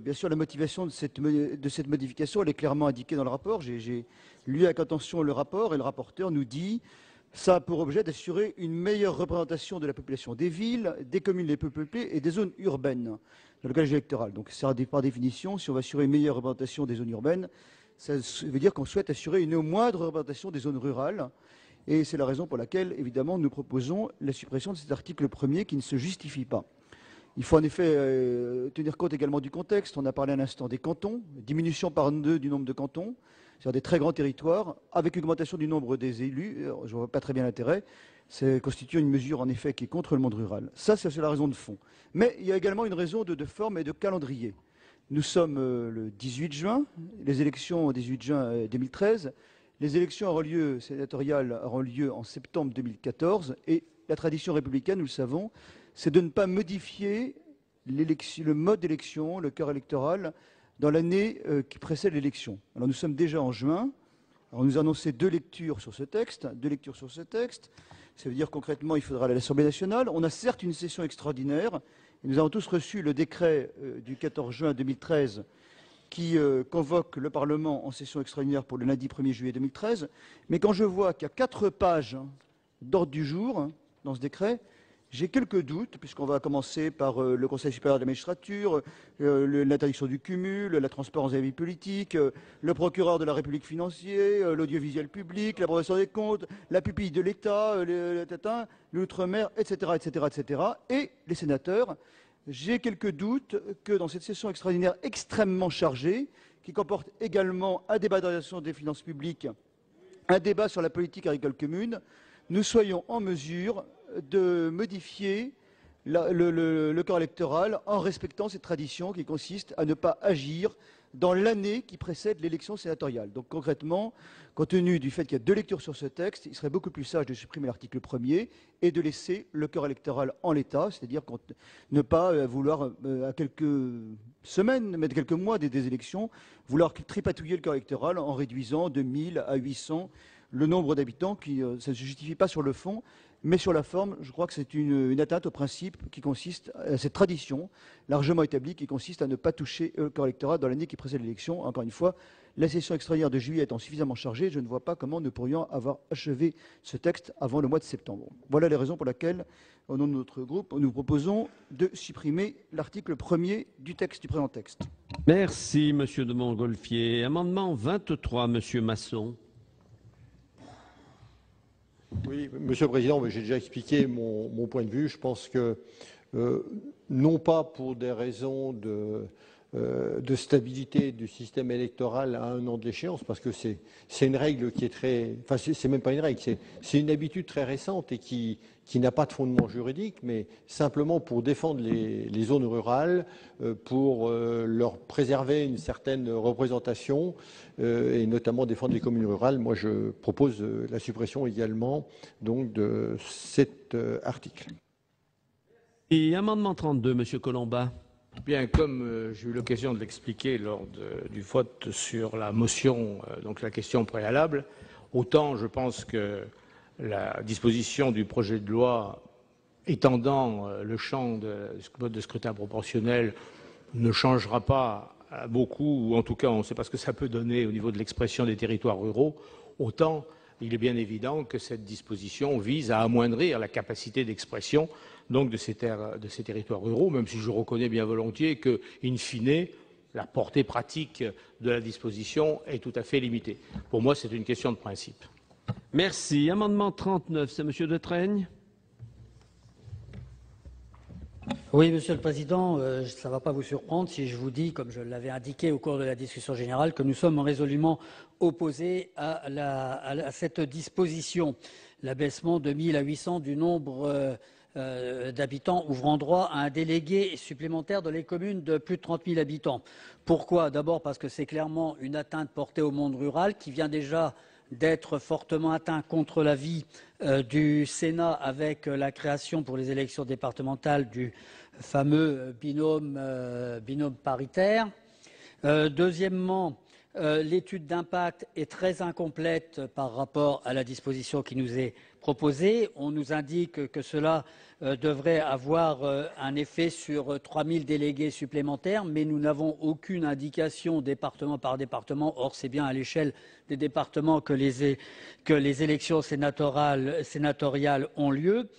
bien sûr, la motivation de cette modification, elle est clairement indiquée dans le rapport. J'ai lu avec attention le rapport et le rapporteur nous dit « ça a pour objet d'assurer une meilleure représentation de la population des villes, des communes les peu peuplées et des zones urbaines dans le collège électoral ». Donc, par définition, si on va assurer une meilleure représentation des zones urbaines, ça veut dire qu'on souhaite assurer une moindre représentation des zones rurales. Et c'est la raison pour laquelle, évidemment, nous proposons la suppression de cet article 1er qui ne se justifie pas. Il faut en effet tenir compte également du contexte. On a parlé un instant des cantons, diminution par 2 du nombre de cantons, c'est-à-dire des très grands territoires, avec augmentation du nombre des élus. Je ne vois pas très bien l'intérêt. Ça constitue une mesure en effet qui est contre le monde rural. Ça, c'est la raison de fond. Mais il y a également une raison de forme et de calendrier. Nous sommes le 18 juin, les élections au 18 juin 2013. Les élections sénatoriales auront lieu en septembre 2014 et la tradition républicaine, nous le savons, c'est de ne pas modifier le mode d'élection, le corps électoral, dans l'année qui précède l'élection. Alors nous sommes déjà en juin. Alors, nous annonçons 2 lectures sur ce texte. 2 lectures sur ce texte. Ça veut dire concrètement, il faudra aller à l'Assemblée nationale. On a certes une session extraordinaire. Et nous avons tous reçu le décret du 14 juin 2013 qui convoque le Parlement en session extraordinaire pour le lundi 1er juillet 2013. Mais quand je vois qu'il y a 4 pages d'ordre du jour dans ce décret, j'ai quelques doutes, puisqu'on va commencer par le Conseil supérieur de la magistrature, l'interdiction du cumul, la transparence de la vie politique, le procureur de la République financier, l'audiovisuel public, l'approbation des comptes, la pupille de l'État, l'outre-mer, etc., etc., etc., et les sénateurs. J'ai quelques doutes que dans cette session extraordinaire extrêmement chargée, qui comporte également un débat d'orientation des finances publiques, un débat sur la politique agricole commune, nous soyons en mesure de modifier le corps électoral en respectant cette tradition qui consiste à ne pas agir dans l'année qui précède l'élection sénatoriale. Donc concrètement, compte tenu du fait qu'il y a 2 lectures sur ce texte, il serait beaucoup plus sage de supprimer l'article 1er et de laisser le corps électoral en l'état, c'est-à-dire ne pas vouloir, à quelques semaines, même quelques mois des élections, vouloir tripatouiller le corps électoral en réduisant de 1000 à 800 le nombre d'habitants, qui ça ne se justifie pas sur le fond, mais sur la forme, je crois que c'est une atteinte au principe qui consiste à cette tradition largement établie qui consiste à ne pas toucher le corps électoral dans l'année qui précède l'élection. Encore une fois, la session extraordinaire de juillet étant suffisamment chargée, je ne vois pas comment nous pourrions avoir achevé ce texte avant le mois de septembre. Voilà les raisons pour lesquelles, au nom de notre groupe, nous proposons de supprimer l'article 1er du texte du présent texte. Merci, Monsieur de Montgolfier. Amendement 23, Monsieur Masson. Oui, Monsieur le Président, j'ai déjà expliqué mon point de vue. Je pense que, non pas pour des raisons de stabilité du système électoral à un an de l'échéance, parce que c'est une règle qui est très... Enfin, c'est même pas une règle, c'est une habitude très récente et qui n'a pas de fondement juridique, mais simplement pour défendre les zones rurales, pour leur préserver une certaine représentation et notamment défendre les communes rurales. Moi, je propose la suppression également donc, de cet article. Et amendement 32, Monsieur Colomba. Bien, comme j'ai eu l'occasion de l'expliquer lors du vote sur la motion, donc la question préalable, autant je pense que la disposition du projet de loi étendant le champ de scrutin proportionnel ne changera pas beaucoup, ou en tout cas on ne sait pas ce que ça peut donner au niveau de l'expression des territoires ruraux, autant il est bien évident que cette disposition vise à amoindrir la capacité d'expression donc de ces territoires ruraux, même si je reconnais bien volontiers que, in fine, la portée pratique de la disposition est tout à fait limitée. Pour moi, c'est une question de principe. Merci. Amendement 39, c'est Monsieur Detraigne. Oui, Monsieur le Président, ça ne va pas vous surprendre si je vous dis, comme je l'avais indiqué au cours de la discussion générale, que nous sommes résolument opposés à cette disposition. L'abaissement de 1 000 à 800 du nombre d'habitants ouvrant droit à un délégué supplémentaire dans les communes de plus de 30 000 habitants. Pourquoi? D'abord parce que c'est clairement une atteinte portée au monde rural qui vient déjà d'être fortement atteint contre l'avis du Sénat avec la création pour les élections départementales du fameux binôme paritaire. Deuxièmement, l'étude d'impact est très incomplète par rapport à la disposition qui nous est proposée. On nous indique que cela devrait avoir un effet sur 3 000 délégués supplémentaires, mais nous n'avons aucune indication département par département. Or, c'est bien à l'échelle des départements que les élections sénatoriales ont lieu.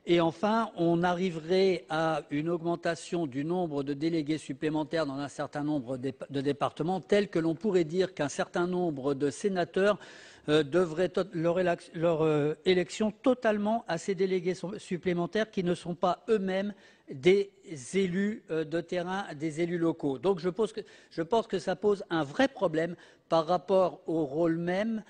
Et enfin, on arriverait à une augmentation du nombre de délégués supplémentaires dans un certain nombre de départements, tel que l'on pourrait dire qu'un certain nombre de sénateurs devraient leur élection totalement à ces délégués supplémentaires qui ne sont pas eux-mêmes des élus de terrain, des élus locaux. Donc je pense que ça pose un vrai problème par rapport au rôle même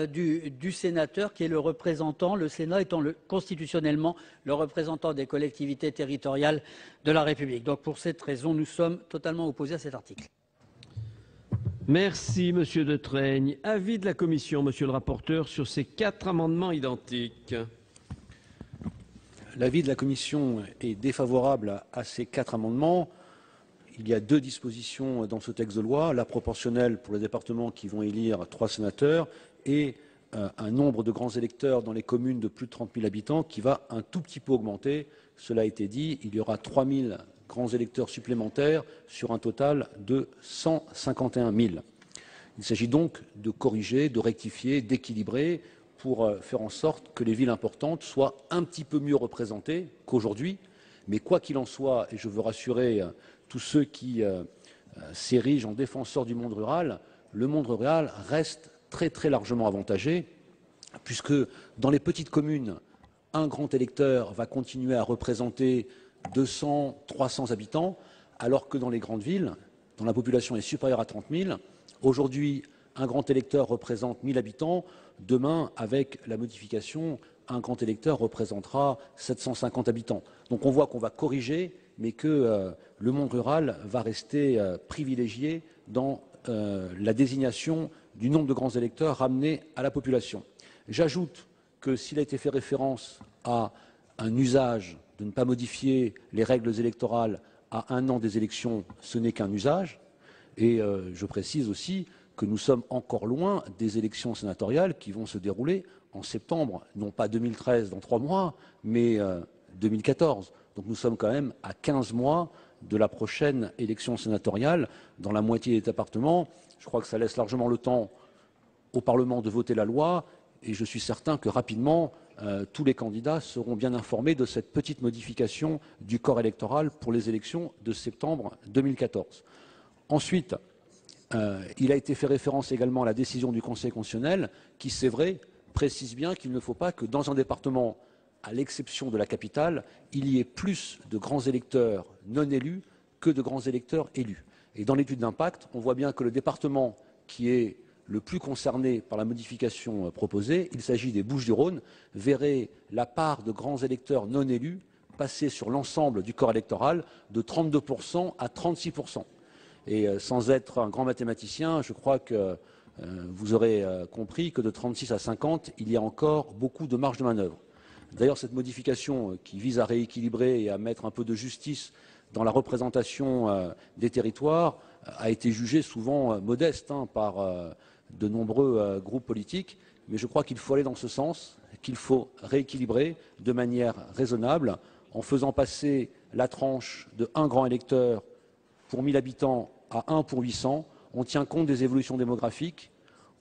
du sénateur qui est le représentant, le Sénat étant constitutionnellement le représentant des collectivités territoriales de la République. Donc pour cette raison, nous sommes totalement opposés à cet article. Merci, Monsieur Detraigne. Avis de la Commission, Monsieur le rapporteur, sur ces 4 amendements identiques. L'avis de la Commission est défavorable à ces 4 amendements. Il y a 2 dispositions dans ce texte de loi, la proportionnelle pour les départements qui vont élire 3 sénateurs et un nombre de grands électeurs dans les communes de plus de 30 000 habitants qui va un tout petit peu augmenter. Cela a été dit, il y aura 3 000 grands électeurs supplémentaires sur un total de 151 000. Il s'agit donc de corriger, de rectifier, d'équilibrer pour faire en sorte que les villes importantes soient un petit peu mieux représentées qu'aujourd'hui. Mais quoi qu'il en soit, et je veux rassurer tous ceux qui s'érigent en défenseurs du monde rural, le monde rural reste très très largement avantagé, puisque dans les petites communes, un grand électeur va continuer à représenter 200, 300 habitants, alors que dans les grandes villes, dont la population est supérieure à 30 000, aujourd'hui, un grand électeur représente 1 000 habitants. Demain, avec la modification, un grand électeur représentera 750 habitants. Donc on voit qu'on va corriger, mais que le monde rural va rester privilégié dans la désignation du nombre de grands électeurs ramenés à la population. J'ajoute que s'il a été fait référence à un usage de ne pas modifier les règles électorales à 1 an des élections, ce n'est qu'un usage. Et je précise aussi que nous sommes encore loin des élections sénatoriales qui vont se dérouler en septembre, non pas 2013 dans 3 mois, mais 2014. Donc nous sommes quand même à 15 mois de la prochaine élection sénatoriale dans la moitié des départements. Je crois que ça laisse largement le temps au Parlement de voter la loi et je suis certain que rapidement, tous les candidats seront bien informés de cette petite modification du corps électoral pour les élections de septembre 2014. Ensuite, il a été fait référence également à la décision du Conseil constitutionnel qui, c'est vrai, précise bien qu'il ne faut pas que dans un département, à l'exception de la capitale, il y ait plus de grands électeurs non élus que de grands électeurs élus. Et dans l'étude d'impact, on voit bien que le département qui est le plus concerné par la modification proposée, il s'agit des Bouches-du-Rhône, verrait la part de grands électeurs non élus passer sur l'ensemble du corps électoral de 32% à 36%. Et sans être un grand mathématicien, je crois que vous aurez compris que de 36 à 50, il y a encore beaucoup de marge de manœuvre. D'ailleurs, cette modification qui vise à rééquilibrer et à mettre un peu de justice dans la représentation des territoires a été jugée souvent modeste par de nombreux groupes politiques. Mais je crois qu'il faut aller dans ce sens, qu'il faut rééquilibrer de manière raisonnable en faisant passer la tranche de 1 grand électeur pour 1000 habitants à 1 pour 800. On tient compte des évolutions démographiques.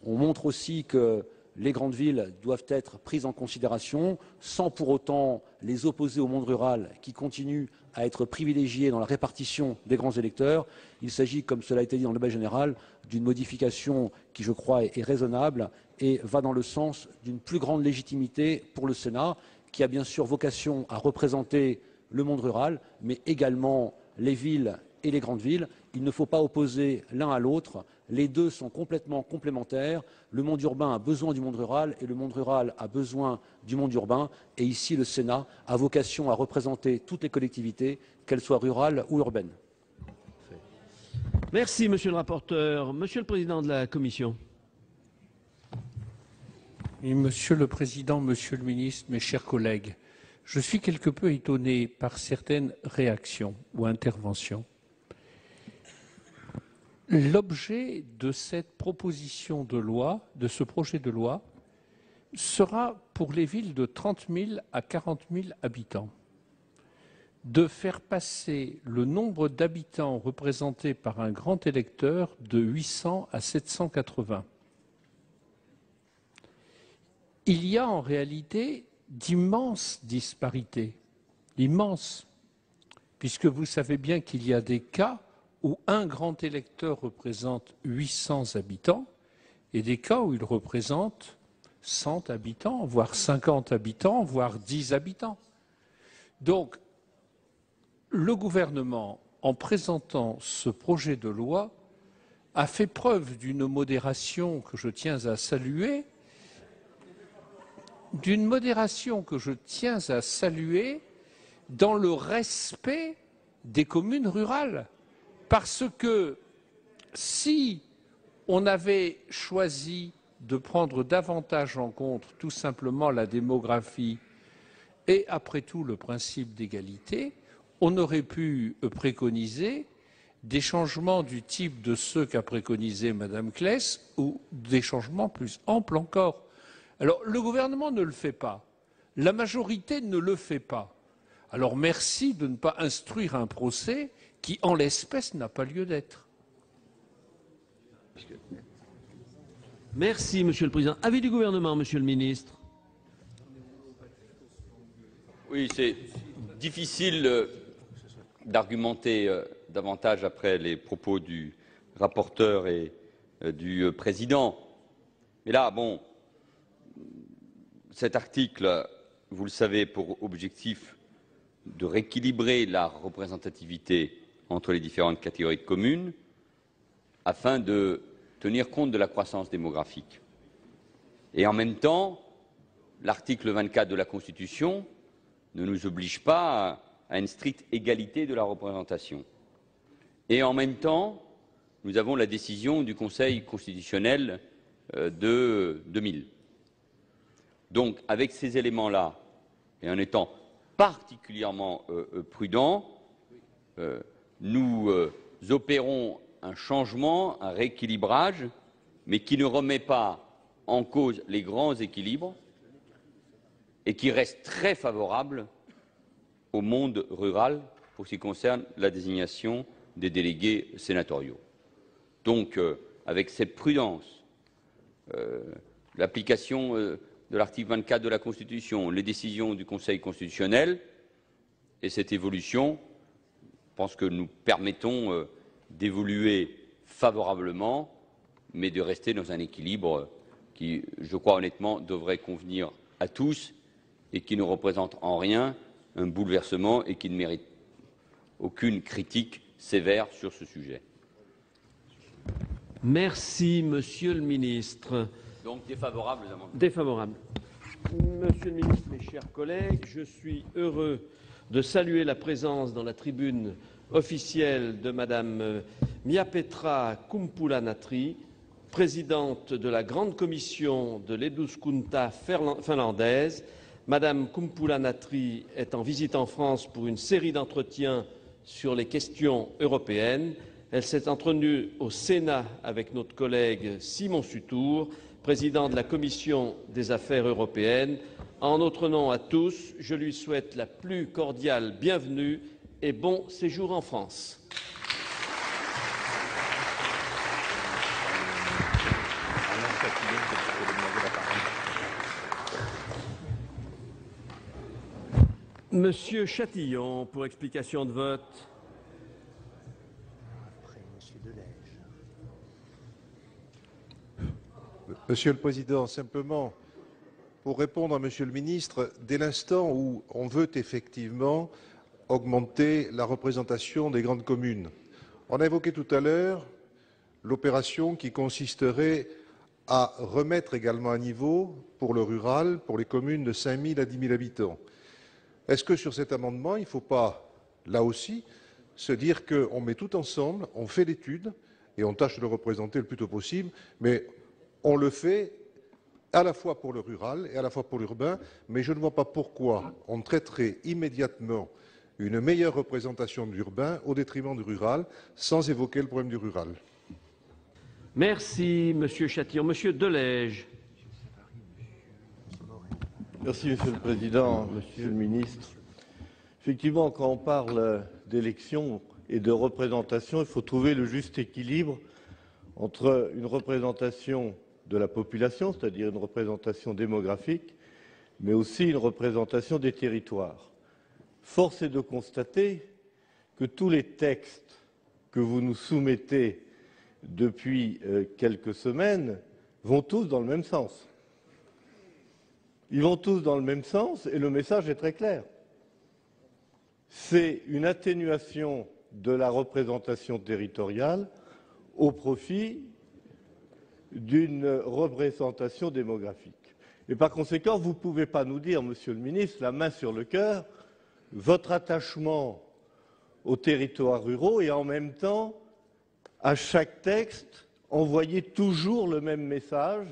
On montre aussi que les grandes villes doivent être prises en considération sans pour autant les opposer au monde rural qui continue à être privilégié dans la répartition des grands électeurs. Il s'agit, comme cela a été dit dans le débat général, d'une modification qui, je crois, est raisonnable et va dans le sens d'une plus grande légitimité pour le Sénat, qui a bien sûr vocation à représenter le monde rural, mais également les villes et les grandes villes. Il ne faut pas opposer l'un à l'autre. Les deux sont complètement complémentaires. Le monde urbain a besoin du monde rural et le monde rural a besoin du monde urbain. Et ici, le Sénat a vocation à représenter toutes les collectivités, qu'elles soient rurales ou urbaines. Merci, Monsieur le rapporteur. Monsieur le Président de la Commission. Et Monsieur le Président, Monsieur le Ministre, mes chers collègues, je suis quelque peu étonné par certaines réactions ou interventions. L'objet de cette proposition de loi, de ce projet de loi, sera pour les villes de 30 000 à 40 000 habitants de faire passer le nombre d'habitants représentés par un grand électeur de 800 à 780. Il y a en réalité d'immenses disparités, immenses, puisque vous savez bien qu'il y a des cas où un grand électeur représente 800 habitants et des cas où il représente 100 habitants, voire 50 habitants, voire 10 habitants. Donc, le gouvernement, en présentant ce projet de loi, a fait preuve d'une modération que je tiens à saluer, dans le respect des communes rurales. Parce que si on avait choisi de prendre davantage en compte tout simplement la démographie et après tout le principe d'égalité, on aurait pu préconiser des changements du type de ceux qu'a préconisé Madame Claes ou des changements plus amples encore. Alors le gouvernement ne le fait pas, la majorité ne le fait pas. Alors merci de ne pas instruire un procès qui, en l'espèce, n'a pas lieu d'être. Merci, Monsieur le Président. Avis du gouvernement, Monsieur le Ministre. Oui, c'est difficile d'argumenter davantage après les propos du rapporteur et du président. Mais là, bon, cet article, vous le savez, pour objectif de rééquilibrer la représentativité entre les différentes catégories de communes afin de tenir compte de la croissance démographique. Et en même temps, l'article 24 de la Constitution ne nous oblige pas à une stricte égalité de la représentation. Et en même temps, nous avons la décision du Conseil constitutionnel de 2000. Donc, avec ces éléments-là, et en étant particulièrement prudents, nous opérons un changement, un rééquilibrage, mais qui ne remet pas en cause les grands équilibres et qui reste très favorable au monde rural pour ce qui concerne la désignation des délégués sénatoriaux. Donc, avec cette prudence, l'application de l'article 24 de la Constitution, les décisions du Conseil constitutionnel et cette évolution, je pense que nous permettons d'évoluer favorablement, mais de rester dans un équilibre qui, je crois honnêtement, devrait convenir à tous et qui ne représente en rien un bouleversement et qui ne mérite aucune critique sévère sur ce sujet. Merci, Monsieur le ministre. Donc défavorable aux amendements. Défavorable. Monsieur le ministre, mes chers collègues, je suis heureux de saluer la présence dans la tribune officielle de Madame Miapetra Kumpula-Natri, présidente de la Grande Commission de l'Eduskunta finlandaise. Madame Kumpula-Natri est en visite en France pour une série d'entretiens sur les questions européennes. Elle s'est entretenue au Sénat avec notre collègue Simon Sutour, président de la Commission des affaires européennes. En notre nom à tous, je lui souhaite la plus cordiale bienvenue et bon séjour en France. Monsieur Chatillon, pour explication de vote. Monsieur le Président, simplement pour répondre à Monsieur le Ministre, dès l'instant où on veut effectivement augmenter la représentation des grandes communes, on a évoqué tout à l'heure l'opération qui consisterait à remettre également à niveau pour le rural, pour les communes de 5 000 à 10 000 habitants. Est-ce que sur cet amendement, il ne faut pas, là aussi, se dire qu'on met tout ensemble, on fait l'étude et on tâche de le représenter le plus tôt possible, mais on le fait à la fois pour le rural et à la fois pour l'urbain, mais je ne vois pas pourquoi on traiterait immédiatement une meilleure représentation de l'urbain au détriment du rural, sans évoquer le problème du rural. Merci, Monsieur Chatillon. Monsieur Delège. Merci, Monsieur le Président, Monsieur le Ministre. Effectivement, quand on parle d'élection et de représentation, il faut trouver le juste équilibre entre une représentation de la population, c'est-à-dire une représentation démographique, mais aussi une représentation des territoires. Force est de constater que tous les textes que vous nous soumettez depuis quelques semaines vont tous dans le même sens. Ils vont tous dans le même sens et le message est très clair. C'est une atténuation de la représentation territoriale au profit d'une représentation démographique. Et par conséquent, vous ne pouvez pas nous dire, Monsieur le Ministre, la main sur le cœur, votre attachement aux territoires ruraux et en même temps, à chaque texte, envoyer toujours le même message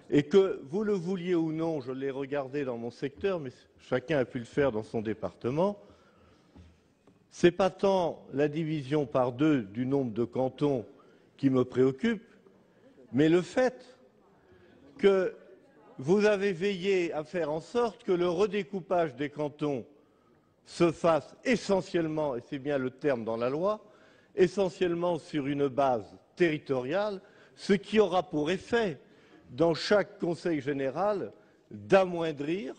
et que vous le vouliez ou non, je l'ai regardé dans mon secteur, mais chacun a pu le faire dans son département, ce n'est pas tant la division par deux du nombre de cantons qui me préoccupe, mais le fait que vous avez veillé à faire en sorte que le redécoupage des cantons se fasse essentiellement, et c'est bien le terme dans la loi, essentiellement sur une base territoriale, ce qui aura pour effet, dans chaque Conseil général, d'amoindrir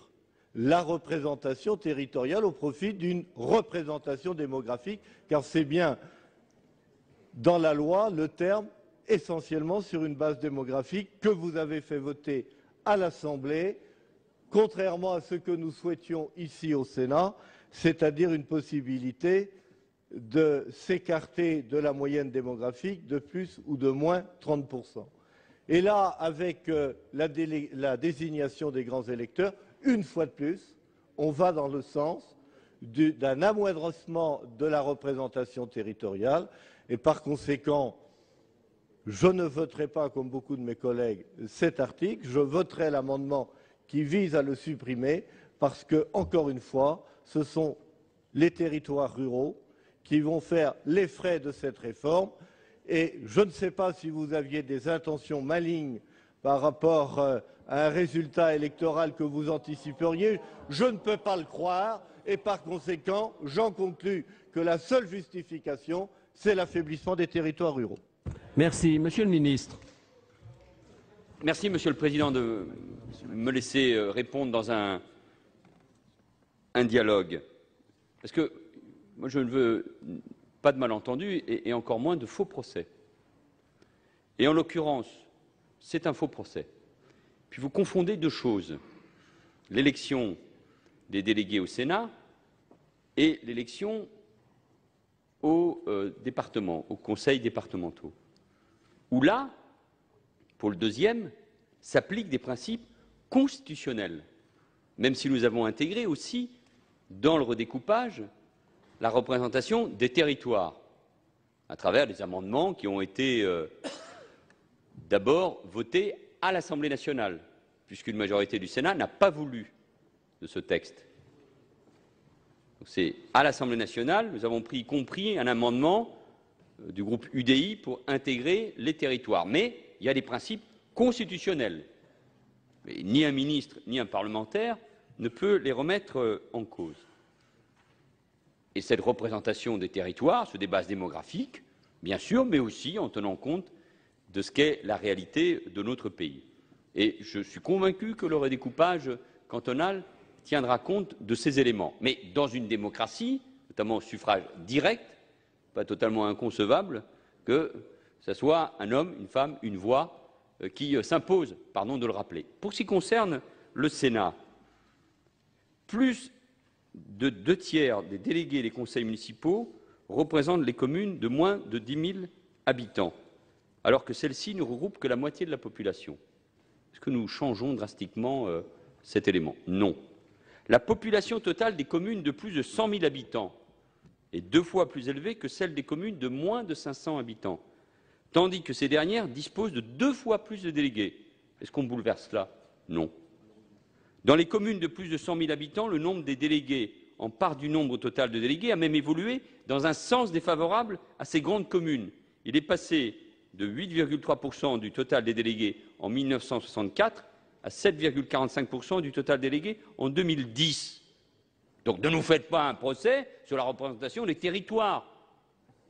la représentation territoriale au profit d'une représentation démographique, car c'est bien dans la loi le terme essentiellement sur une base démographique que vous avez fait voter à l'Assemblée, contrairement à ce que nous souhaitions ici au Sénat, c'est-à-dire une possibilité de s'écarter de la moyenne démographique de plus ou de moins 30%. Et là, avec la désignation des grands électeurs, une fois de plus, on va dans le sens d'un amoindrissement de la représentation territoriale et par conséquent, je ne voterai pas, comme beaucoup de mes collègues, cet article. Je voterai l'amendement qui vise à le supprimer parce que, encore une fois, ce sont les territoires ruraux qui vont faire les frais de cette réforme. Et je ne sais pas si vous aviez des intentions malignes par rapport à un résultat électoral que vous anticiperiez. Je ne peux pas le croire et par conséquent, j'en conclus que la seule justification, c'est l'affaiblissement des territoires ruraux. Merci. Monsieur le ministre. Merci, Monsieur le Président, de me laisser répondre dans un dialogue. Parce que moi, je ne veux pas de malentendus et encore moins de faux procès. Et en l'occurrence, c'est un faux procès. Puis vous confondez deux choses. L'élection des délégués au Sénat et l'élection aux départements, aux conseils départementaux. où là, pour le deuxième, s'appliquent des principes constitutionnels, même si nous avons intégré aussi dans le redécoupage la représentation des territoires, à travers des amendements qui ont été d'abord votés à l'Assemblée nationale, puisqu'une majorité du Sénat n'a pas voulu de ce texte. C'est à l'Assemblée nationale, nous avons pris y compris un amendement du groupe UDI pour intégrer les territoires. Mais il y a des principes constitutionnels. Mais ni un ministre ni un parlementaire ne peut les remettre en cause. Et cette représentation des territoires sur des bases démographiques, bien sûr, mais aussi en tenant compte de ce qu'est la réalité de notre pays. Et je suis convaincu que le redécoupage cantonal tiendra compte de ces éléments. Mais dans une démocratie, notamment au suffrage direct, pas totalement inconcevable que ce soit un homme, une femme, une voix qui s'impose, pardon de le rappeler. Pour ce qui concerne le Sénat, plus de 2/3 des délégués des conseils municipaux représentent les communes de moins de 10 000 habitants, alors que celles-ci ne regroupent que la moitié de la population. Est-ce que nous changeons drastiquement cet élément? Non. La population totale des communes de plus de 100 000 habitants est 2 fois plus élevée que celle des communes de moins de 500 habitants, tandis que ces dernières disposent de 2 fois plus de délégués. Est-ce qu'on bouleverse cela? Non. Dans les communes de plus de 100 000 habitants, le nombre des délégués en part du nombre total de délégués a même évolué dans un sens défavorable à ces grandes communes. Il est passé de 8,3% du total des délégués en 1964 à 7,45% du total délégué en 2010. Donc ne nous faites pas un procès sur la représentation des territoires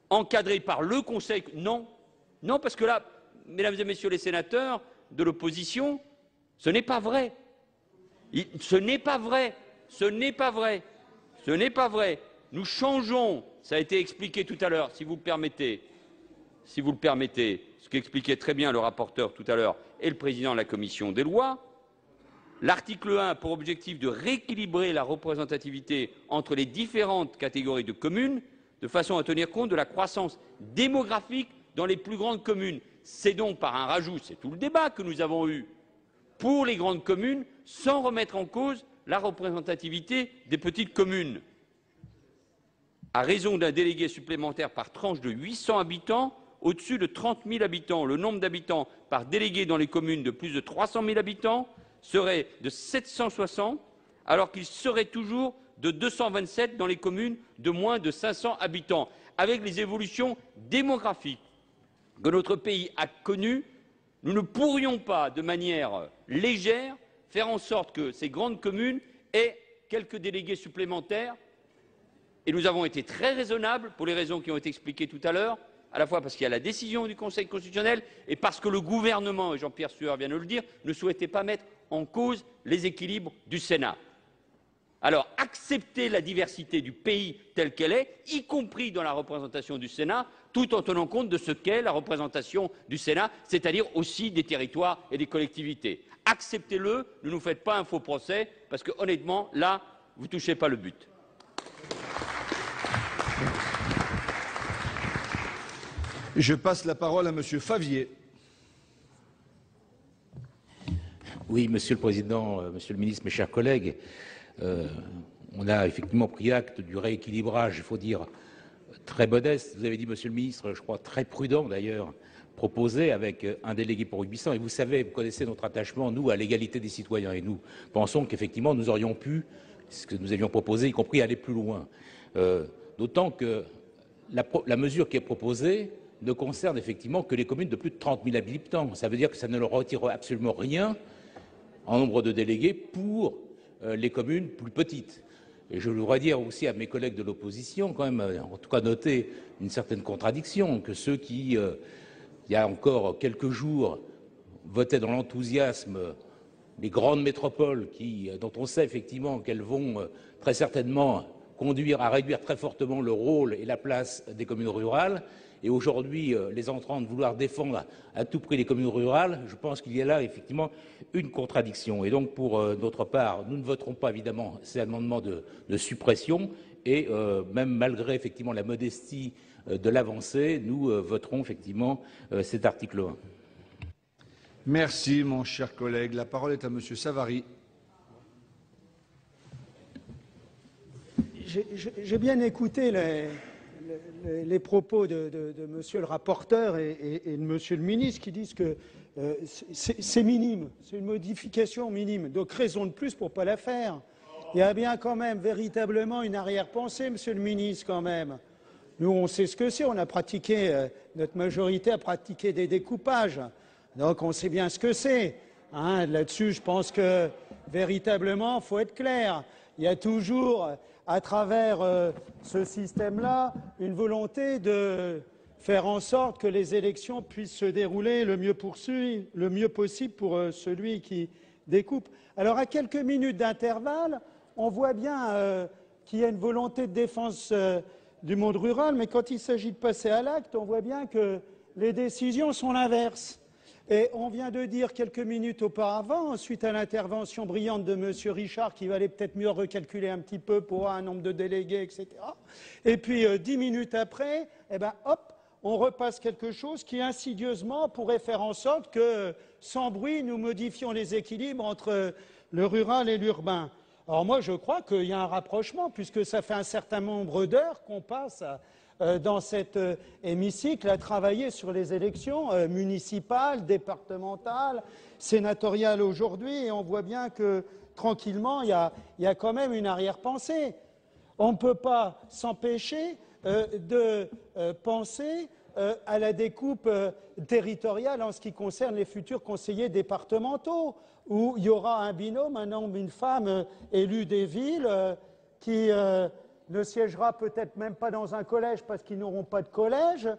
encadrés par le Conseil. Non, non, parce que là, mesdames et messieurs les sénateurs de l'opposition, ce n'est pas vrai. Ce n'est pas vrai. Ce n'est pas vrai. Ce n'est pas vrai. Nous changeons, ça a été expliqué tout à l'heure, si vous le permettez, ce qu'expliquait très bien le rapporteur tout à l'heure et le président de la commission des lois. L'article 1 a pour objectif de rééquilibrer la représentativité entre les différentes catégories de communes de façon à tenir compte de la croissance démographique dans les plus grandes communes. C'est donc par un rajout, c'est tout le débat que nous avons eu, pour les grandes communes, sans remettre en cause la représentativité des petites communes. À raison d'un délégué supplémentaire par tranche de 800 habitants, au-dessus de 30 000 habitants, le nombre d'habitants par délégué dans les communes de plus de 300 000 habitants serait de 760, alors qu'il serait toujours de 227 dans les communes de moins de 500 habitants. Avec les évolutions démographiques que notre pays a connues, nous ne pourrions pas, de manière légère, faire en sorte que ces grandes communes aient quelques délégués supplémentaires. Et nous avons été très raisonnables pour les raisons qui ont été expliquées tout à l'heure, à la fois parce qu'il y a la décision du Conseil constitutionnel et parce que le gouvernement, et Jean-Pierre Sueur vient de le dire, ne souhaitait pas mettre en cause les équilibres du Sénat. Alors, accepter la diversité du pays telle qu'elle est, y compris dans la représentation du Sénat, tout en tenant compte de ce qu'est la représentation du Sénat, c'est-à-dire aussi des territoires et des collectivités. Acceptez-le, ne nous faites pas un faux procès, parce que honnêtement, là, vous ne touchez pas le but. Je passe la parole à Monsieur Favier. Oui, Monsieur le Président, Monsieur le Ministre, mes chers collègues, on a effectivement pris acte du rééquilibrage, il faut dire, très modeste. Vous avez dit, Monsieur le Ministre, je crois très prudent d'ailleurs, proposé avec un délégué pour 800. Et vous savez, vous connaissez notre attachement, nous, à l'égalité des citoyens. Et nous pensons qu'effectivement, nous aurions pu, ce que nous avions proposé, y compris aller plus loin. D'autant que la mesure qui est proposée ne concerne effectivement que les communes de plus de 30 000 habitants. Ça veut dire que ça ne leur retire absolument rien en nombre de délégués pour les communes plus petites. Et je voudrais dire aussi à mes collègues de l'opposition, quand même, en tout cas noter une certaine contradiction, que ceux qui, il y a encore quelques jours, votaient dans l'enthousiasme les grandes métropoles dont on sait effectivement qu'elles vont très certainement conduire à réduire très fortement le rôle et la place des communes rurales. Et aujourd'hui, les entrants de vouloir défendre à tout prix les communes rurales, je pense qu'il y a là effectivement une contradiction. Et donc, pour notre part, nous ne voterons pas évidemment ces amendements de suppression. Et même malgré effectivement la modestie de l'avancée, nous voterons effectivement cet article 1. Merci, mon cher collègue. La parole est à Monsieur Savary. J'ai bien écouté les propos de Monsieur le rapporteur et de Monsieur le ministre qui disent que c'est minime, c'est une modification minime. Donc raison de plus pour ne pas la faire. Il y a bien quand même véritablement une arrière-pensée, Monsieur le ministre, quand même. Nous, on sait ce que c'est, on a pratiqué, notre majorité a pratiqué des découpages. Donc on sait bien ce que c'est. Hein, là-dessus, je pense que véritablement, il faut être clair. Il y a toujours, à travers ce système-là, une volonté de faire en sorte que les élections puissent se dérouler le mieux possible pour celui qui découpe. Alors, à quelques minutes d'intervalle, on voit bien qu'il y a une volonté de défense du monde rural, mais quand il s'agit de passer à l'acte, on voit bien que les décisions sont l'inverse. Et on vient de dire quelques minutes auparavant, suite à l'intervention brillante de M. Richard, qu'il valait peut-être mieux recalculer un petit peu pour un nombre de délégués, etc. Et puis 10 minutes après, eh ben, hop, on repasse quelque chose qui insidieusement pourrait faire en sorte que, sans bruit, nous modifions les équilibres entre le rural et l'urbain. Alors moi, je crois qu'il y a un rapprochement, puisque ça fait un certain nombre d'heures qu'on passe dans cet hémicycle à travailler sur les élections municipales, départementales, sénatoriales aujourd'hui, et on voit bien que, tranquillement, il y a quand même une arrière-pensée. On ne peut pas s'empêcher de penser à la découpe territoriale en ce qui concerne les futurs conseillers départementaux, où il y aura un binôme, un homme, une femme élus des villes qui ne siégera peut-être même pas dans un collège parce qu'ils n'auront pas de collège,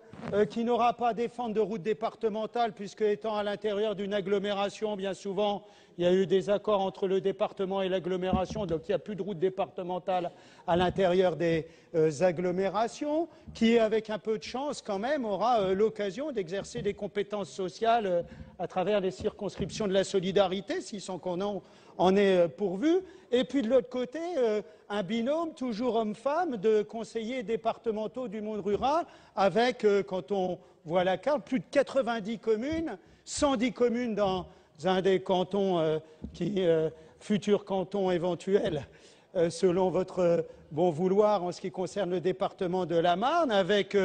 qui n'aura pas à défendre de route départementale puisque étant à l'intérieur d'une agglomération, bien souvent, il y a eu des accords entre le département et l'agglomération, donc il n'y a plus de route départementale à l'intérieur des agglomérations, qui, avec un peu de chance quand même, aura l'occasion d'exercer des compétences sociales à travers les circonscriptions de la solidarité, si sans qu'on en est pourvu. Et puis de l'autre côté, un binôme, toujours homme-femme, de conseillers départementaux du monde rural, avec, quand on voit la carte, plus de 90 communes, 110 communes dans un des cantons futurs cantons éventuels, selon votre bon vouloir en ce qui concerne le département de la Marne, avec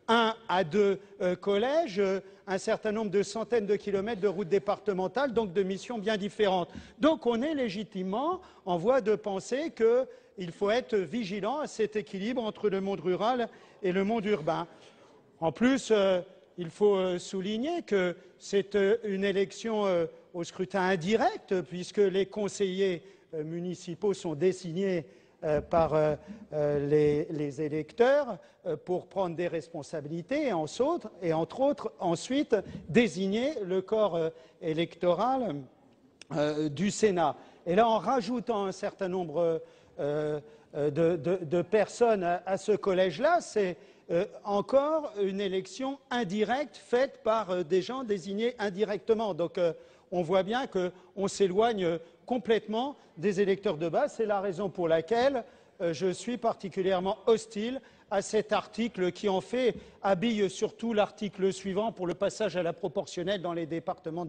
1 à 2 collèges, un certain nombre de centaines de kilomètres de routes départementales, donc de missions bien différentes. Donc on est légitimement en voie de penser qu'il faut être vigilant à cet équilibre entre le monde rural et le monde urbain. En plus, il faut souligner que c'est une élection au scrutin indirect, puisque les conseillers municipaux sont désignés par les électeurs pour prendre des responsabilités et entre autres ensuite désigner le corps électoral du Sénat. Et là, en rajoutant un certain nombre de personnes à ce collège-là, c'est encore une élection indirecte faite par des gens désignés indirectement. Donc on voit bien qu'on s'éloigne complètement des électeurs de base. C'est la raison pour laquelle je suis particulièrement hostile à cet article qui en fait habille surtout l'article suivant pour le passage à la proportionnelle dans les départements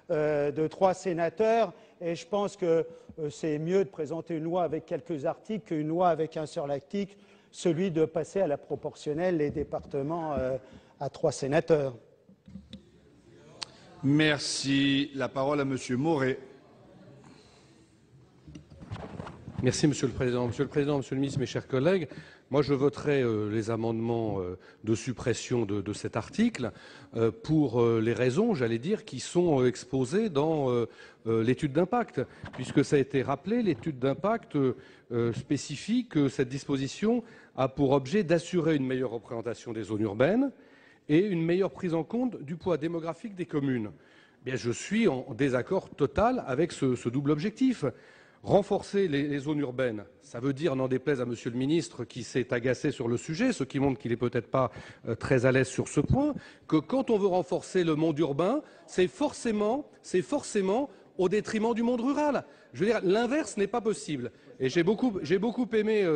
de 3 sénateurs. Et je pense que c'est mieux de présenter une loi avec quelques articles qu'une loi avec un seul article, celui de passer à la proportionnelle les départements à 3 sénateurs. Merci. La parole à Monsieur Moret. Merci, Monsieur le Président. Monsieur le Président, Monsieur le Ministre, mes chers collègues, moi je voterai les amendements de suppression de cet article pour les raisons, j'allais dire, qui sont exposées dans l'étude d'impact, puisque ça a été rappelé, l'étude d'impact spécifie que cette disposition a pour objet d'assurer une meilleure représentation des zones urbaines et une meilleure prise en compte du poids démographique des communes. Bien, je suis en désaccord total avec ce double objectif. Renforcer les zones urbaines, ça veut dire, n'en déplaise à Monsieur le ministre qui s'est agacé sur le sujet, ce qui montre qu'il n'est peut-être pas très à l'aise sur ce point, que quand on veut renforcer le monde urbain, c'est forcément au détriment du monde rural. Je veux dire, l'inverse n'est pas possible. Et j'ai beaucoup aimé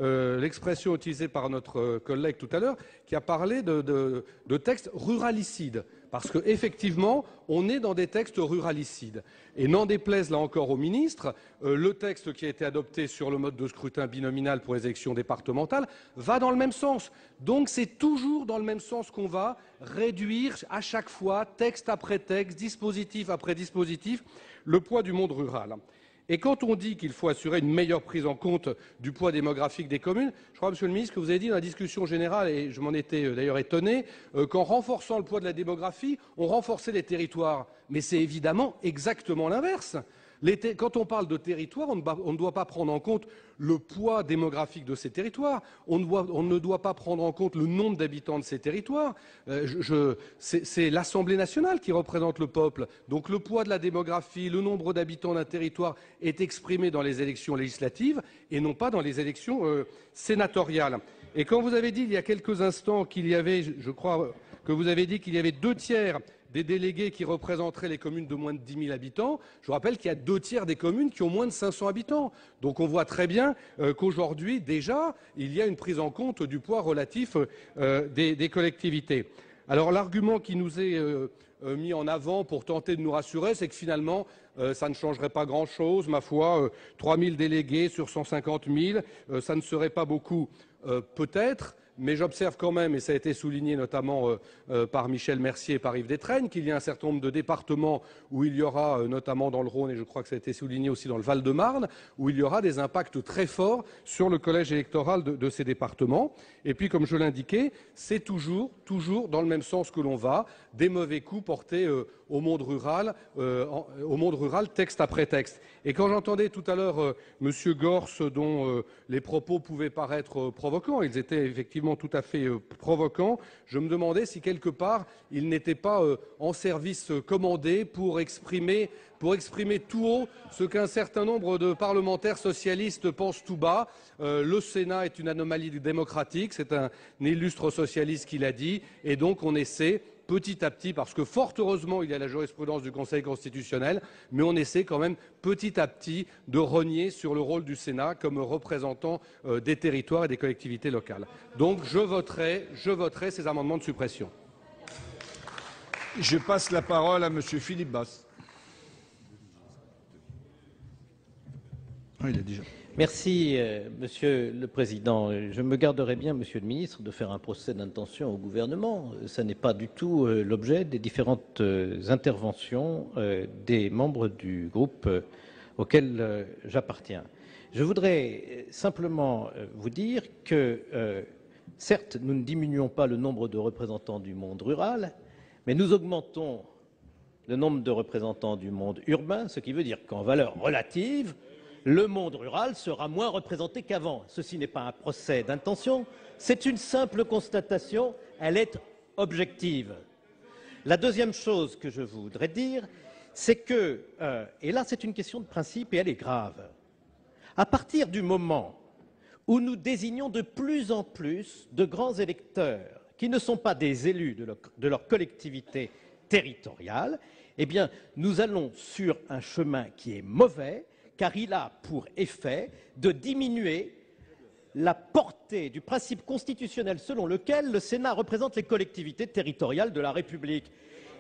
l'expression utilisée par notre collègue tout à l'heure, qui a parlé de textes ruralicides. Parce qu'effectivement, on est dans des textes ruralicides. Et n'en déplaise là encore au ministre, le texte qui a été adopté sur le mode de scrutin binominal pour les élections départementales va dans le même sens. Donc c'est toujours dans le même sens qu'on va réduire à chaque fois, texte après texte, dispositif après dispositif, le poids du monde rural. Et quand on dit qu'il faut assurer une meilleure prise en compte du poids démographique des communes, je crois, Monsieur le ministre, que vous avez dit dans la discussion générale, et je m'en étais d'ailleurs étonné, qu'en renforçant le poids de la démographie, on renforçait les territoires. Mais c'est évidemment exactement l'inverse. Quand on parle de territoire, on ne doit pas prendre en compte le poids démographique de ces territoires, on ne doit pas prendre en compte le nombre d'habitants de ces territoires. C'est l'Assemblée nationale qui représente le peuple. Donc le poids de la démographie, le nombre d'habitants d'un territoire est exprimé dans les élections législatives et non pas dans les élections sénatoriales. Et quand vous avez dit il y a quelques instants qu'il y avait, je crois que vous avez dit qu'il y avait 2/3 des délégués qui représenteraient les communes de moins de 10 000 habitants. Je vous rappelle qu'il y a 2/3 des communes qui ont moins de 500 habitants. Donc on voit très bien qu'aujourd'hui, déjà, il y a une prise en compte du poids relatif des collectivités. Alors l'argument qui nous est mis en avant pour tenter de nous rassurer, c'est que finalement, ça ne changerait pas grand-chose. Ma foi, 3 000 délégués sur 150 000, ça ne serait pas beaucoup, peut-être. Mais j'observe quand même, et ça a été souligné notamment par Michel Mercier et par Yves Détraigne, qu'il y a un certain nombre de départements où il y aura, notamment dans le Rhône, et je crois que ça a été souligné aussi dans le Val-de-Marne, où il y aura des impacts très forts sur le collège électoral de ces départements. Et puis, comme je l'indiquais, c'est toujours dans le même sens que l'on va, des mauvais coups portés au monde rural, texte après texte. Et quand j'entendais tout à l'heure M. Gors, dont les propos pouvaient paraître provocants, ils étaient effectivement tout à fait provocants, je me demandais si quelque part il n'était pas en service commandé pour exprimer tout haut ce qu'un certain nombre de parlementaires socialistes pensent tout bas. Le Sénat est une anomalie démocratique, c'est un illustre socialiste qui l'a dit, et donc on essaie petit à petit, parce que fort heureusement il y a la jurisprudence du Conseil constitutionnel, mais on essaie quand même petit à petit de rogner sur le rôle du Sénat comme représentant des territoires et des collectivités locales. Donc je voterai ces amendements de suppression. Je passe la parole à Monsieur Philippe Bas. Ah, il a déjà. Merci, Monsieur le Président. Je me garderai bien, Monsieur le Ministre, de faire un procès d'intention au gouvernement. Ce n'est pas du tout l'objet des différentes interventions des membres du groupe auquel j'appartiens. Je voudrais simplement vous dire que, certes, nous ne diminuons pas le nombre de représentants du monde rural, mais nous augmentons le nombre de représentants du monde urbain, ce qui veut dire qu'en valeur relative, le monde rural sera moins représenté qu'avant. Ceci n'est pas un procès d'intention, c'est une simple constatation, elle est objective. La deuxième chose que je voudrais dire, c'est que, et là c'est une question de principe et elle est grave, à partir du moment où nous désignons de plus en plus de grands électeurs qui ne sont pas des élus de leur collectivité territoriale, eh bien nous allons sur un chemin qui est mauvais, car il a pour effet de diminuer la portée du principe constitutionnel selon lequel le Sénat représente les collectivités territoriales de la République.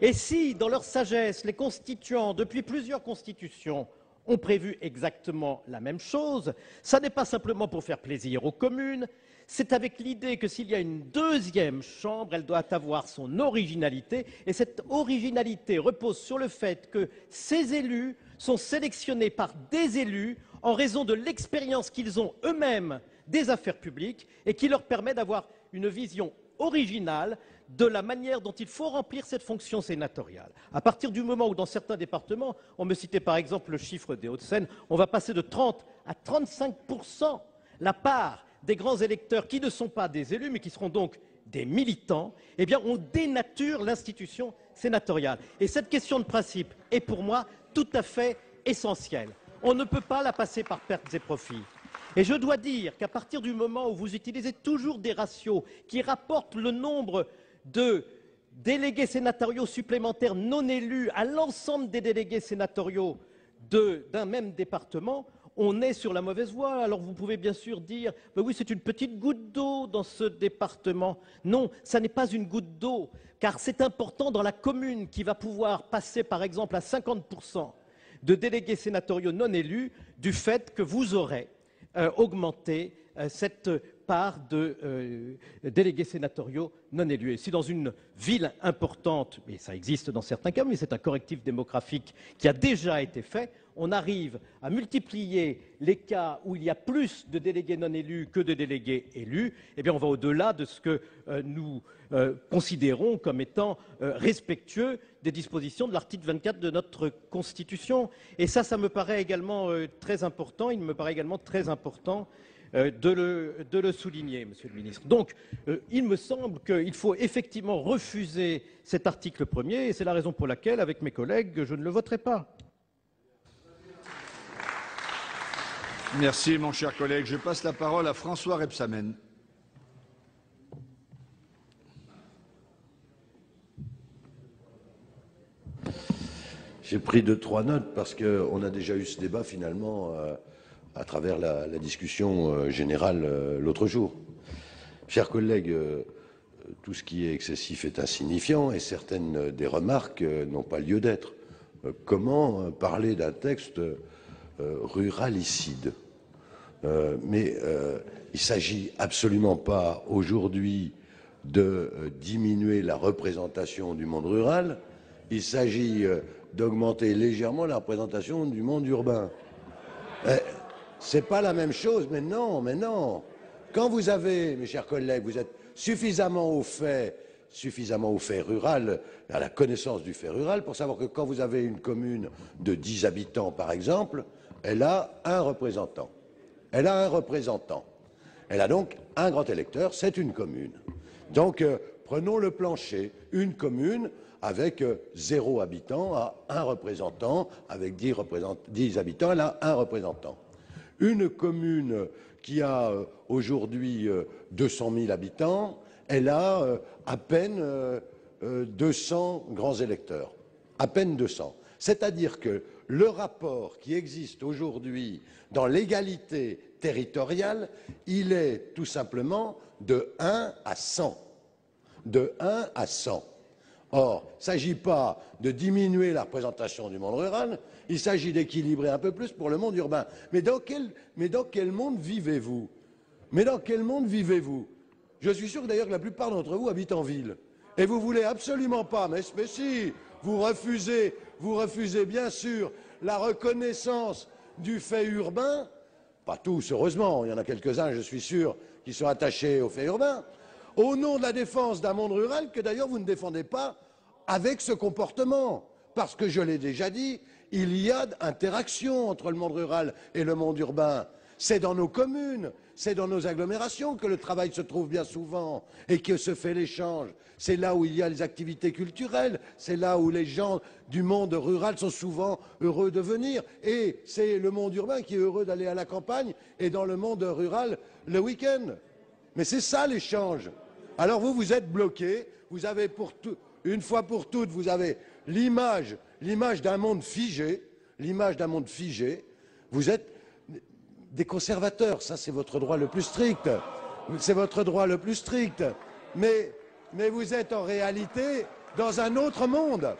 Et si, dans leur sagesse, les constituants, depuis plusieurs constitutions, ont prévu exactement la même chose, ça n'est pas simplement pour faire plaisir aux communes, c'est avec l'idée que s'il y a une deuxième chambre, elle doit avoir son originalité, et cette originalité repose sur le fait que ces élus sont sélectionnés par des élus en raison de l'expérience qu'ils ont eux-mêmes des affaires publiques et qui leur permet d'avoir une vision originale de la manière dont il faut remplir cette fonction sénatoriale. À partir du moment où, dans certains départements, on me citait par exemple le chiffre des Hauts-de-Seine, on va passer de 30 à 35% la part des grands électeurs qui ne sont pas des élus, mais qui seront donc des militants, eh bien on dénature l'institution sénatoriale. Et cette question de principe est pour moi tout à fait essentielle. On ne peut pas la passer par pertes et profits. Et je dois dire qu'à partir du moment où vous utilisez toujours des ratios qui rapportent le nombre de délégués sénatoriaux supplémentaires non élus à l'ensemble des délégués sénatoriaux d'un même département, on est sur la mauvaise voie. Alors vous pouvez bien sûr dire « oui, c'est une petite goutte d'eau dans ce département ». Non, ça n'est pas une goutte d'eau, car c'est important dans la commune qui va pouvoir passer par exemple à 50% de délégués sénatoriaux non élus du fait que vous aurez augmenté cette part de délégués sénatoriaux non élus. Et si dans une ville importante, mais ça existe dans certains cas, mais c'est un correctif démographique qui a déjà été fait, on arrive à multiplier les cas où il y a plus de délégués non élus que de délégués élus, eh bien on va au-delà de ce que nous considérons comme étant respectueux des dispositions de l'article 24 de notre Constitution. Et ça me paraît également très important. Il me paraît également très important de le souligner, Monsieur le Ministre. Donc, il me semble qu'il faut effectivement refuser cet article 1er, et c'est la raison pour laquelle, avec mes collègues, je ne le voterai pas. Merci, mon cher collègue. Je passe la parole à François Rebsamen. J'ai pris 2-3 notes parce qu'on a déjà eu ce débat finalement à travers la discussion générale l'autre jour. Chers collègues, tout ce qui est excessif est insignifiant et certaines des remarques n'ont pas lieu d'être. Comment parler d'un texte ruralicide? Mais il ne s'agit absolument pas aujourd'hui de diminuer la représentation du monde rural, il s'agit d'augmenter légèrement la représentation du monde urbain. C'est pas la même chose, mais non, mais non. Quand vous avez, mes chers collègues, vous êtes suffisamment au fait rural, à la connaissance du fait rural, pour savoir que quand vous avez une commune de 10 habitants, par exemple, elle a un représentant. Elle a un représentant. Elle a donc un grand électeur, c'est une commune. Donc, prenons le plancher, une commune avec 0 habitant a un représentant, avec 10 habitants, elle a un représentant. Une commune qui a aujourd'hui 200 000 habitants, elle a à peine 200 grands électeurs. À peine 200. C'est-à-dire que le rapport qui existe aujourd'hui dans l'égalité territoriale, il est tout simplement de 1 à 100. De 1 à 100. Or, il ne s'agit pas de diminuer la représentation du monde rural, il s'agit d'équilibrer un peu plus pour le monde urbain. Mais dans quel monde vivez-vous? Mais dans quel monde vivez-vous? Je suis sûr d'ailleurs que la plupart d'entre vous habitent en ville. Et vous voulez absolument pas, mais si, vous refusez bien sûr la reconnaissance du fait urbain, pas tous heureusement, il y en a quelques-uns je suis sûr qui sont attachés au fait urbain, au nom de la défense d'un monde rural que d'ailleurs vous ne défendez pas avec ce comportement. Parce que je l'ai déjà dit, il y a interaction entre le monde rural et le monde urbain. C'est dans nos communes, c'est dans nos agglomérations que le travail se trouve bien souvent et que se fait l'échange. C'est là où il y a les activités culturelles, c'est là où les gens du monde rural sont souvent heureux de venir. Et c'est le monde urbain qui est heureux d'aller à la campagne et dans le monde rural le week-end. Mais c'est ça l'échange. Alors vous êtes bloqués, vous avez une fois pour toutes, vous avez l'image d'un monde figé, vous êtes des conservateurs, ça c'est votre droit le plus strict, c'est votre droit le plus strict, mais vous êtes en réalité dans un autre monde,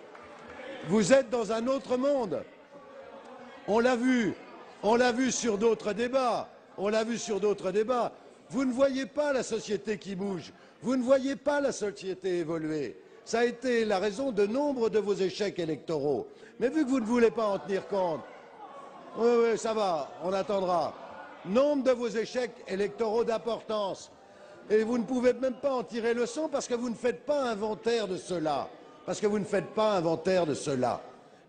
vous êtes dans un autre monde. On l'a vu sur d'autres débats, vous ne voyez pas la société qui bouge, vous ne voyez pas la société évoluer. Ça a été la raison de nombre de vos échecs électoraux. Mais vu que vous ne voulez pas en tenir compte, oui, ça va, on attendra. Nombre de vos échecs électoraux d'importance. Et vous ne pouvez même pas en tirer leçon parce que vous ne faites pas inventaire de cela.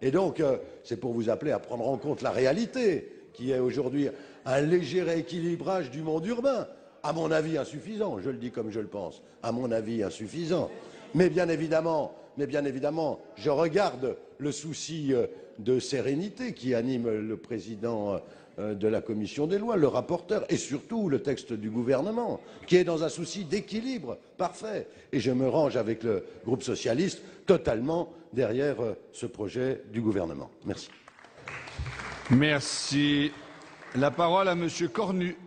Et donc, c'est pour vous appeler à prendre en compte la réalité, qui est aujourd'hui un léger rééquilibrage du monde urbain. À mon avis insuffisant, je le dis comme je le pense, à mon avis insuffisant. Mais bien évidemment, je regarde le souci de sérénité qui anime le président de la commission des lois, le rapporteur et surtout le texte du gouvernement, qui est dans un souci d'équilibre parfait. Et je me range avec le groupe socialiste totalement derrière ce projet du gouvernement. Merci. Merci. La parole à Monsieur Cornu.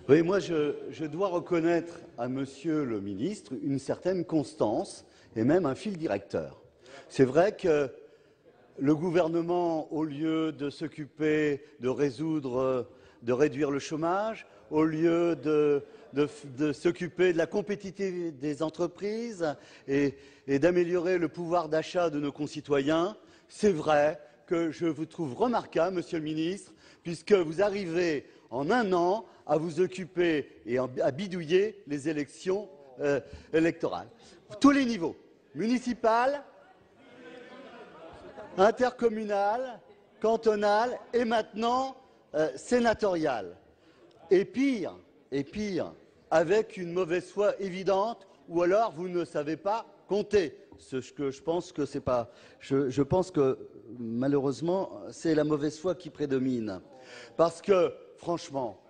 Oui, moi je dois reconnaître à Monsieur le ministre une certaine constance et même un fil directeur. C'est vrai que le gouvernement, au lieu de s'occuper de réduire le chômage, au lieu de s'occuper de la compétitivité des entreprises et d'améliorer le pouvoir d'achat de nos concitoyens, c'est vrai que je vous trouve remarquable, Monsieur le ministre, puisque vous arrivez en un an à vous occuper et à bidouiller les élections électorales. Tous les niveaux, municipal, intercommunal, cantonal et maintenant sénatorial. Et pire, avec une mauvaise foi évidente, ou alors vous ne savez pas compter. Ce que je pense que c'est pas. Je pense que malheureusement c'est la mauvaise foi qui prédomine, parce que franchement,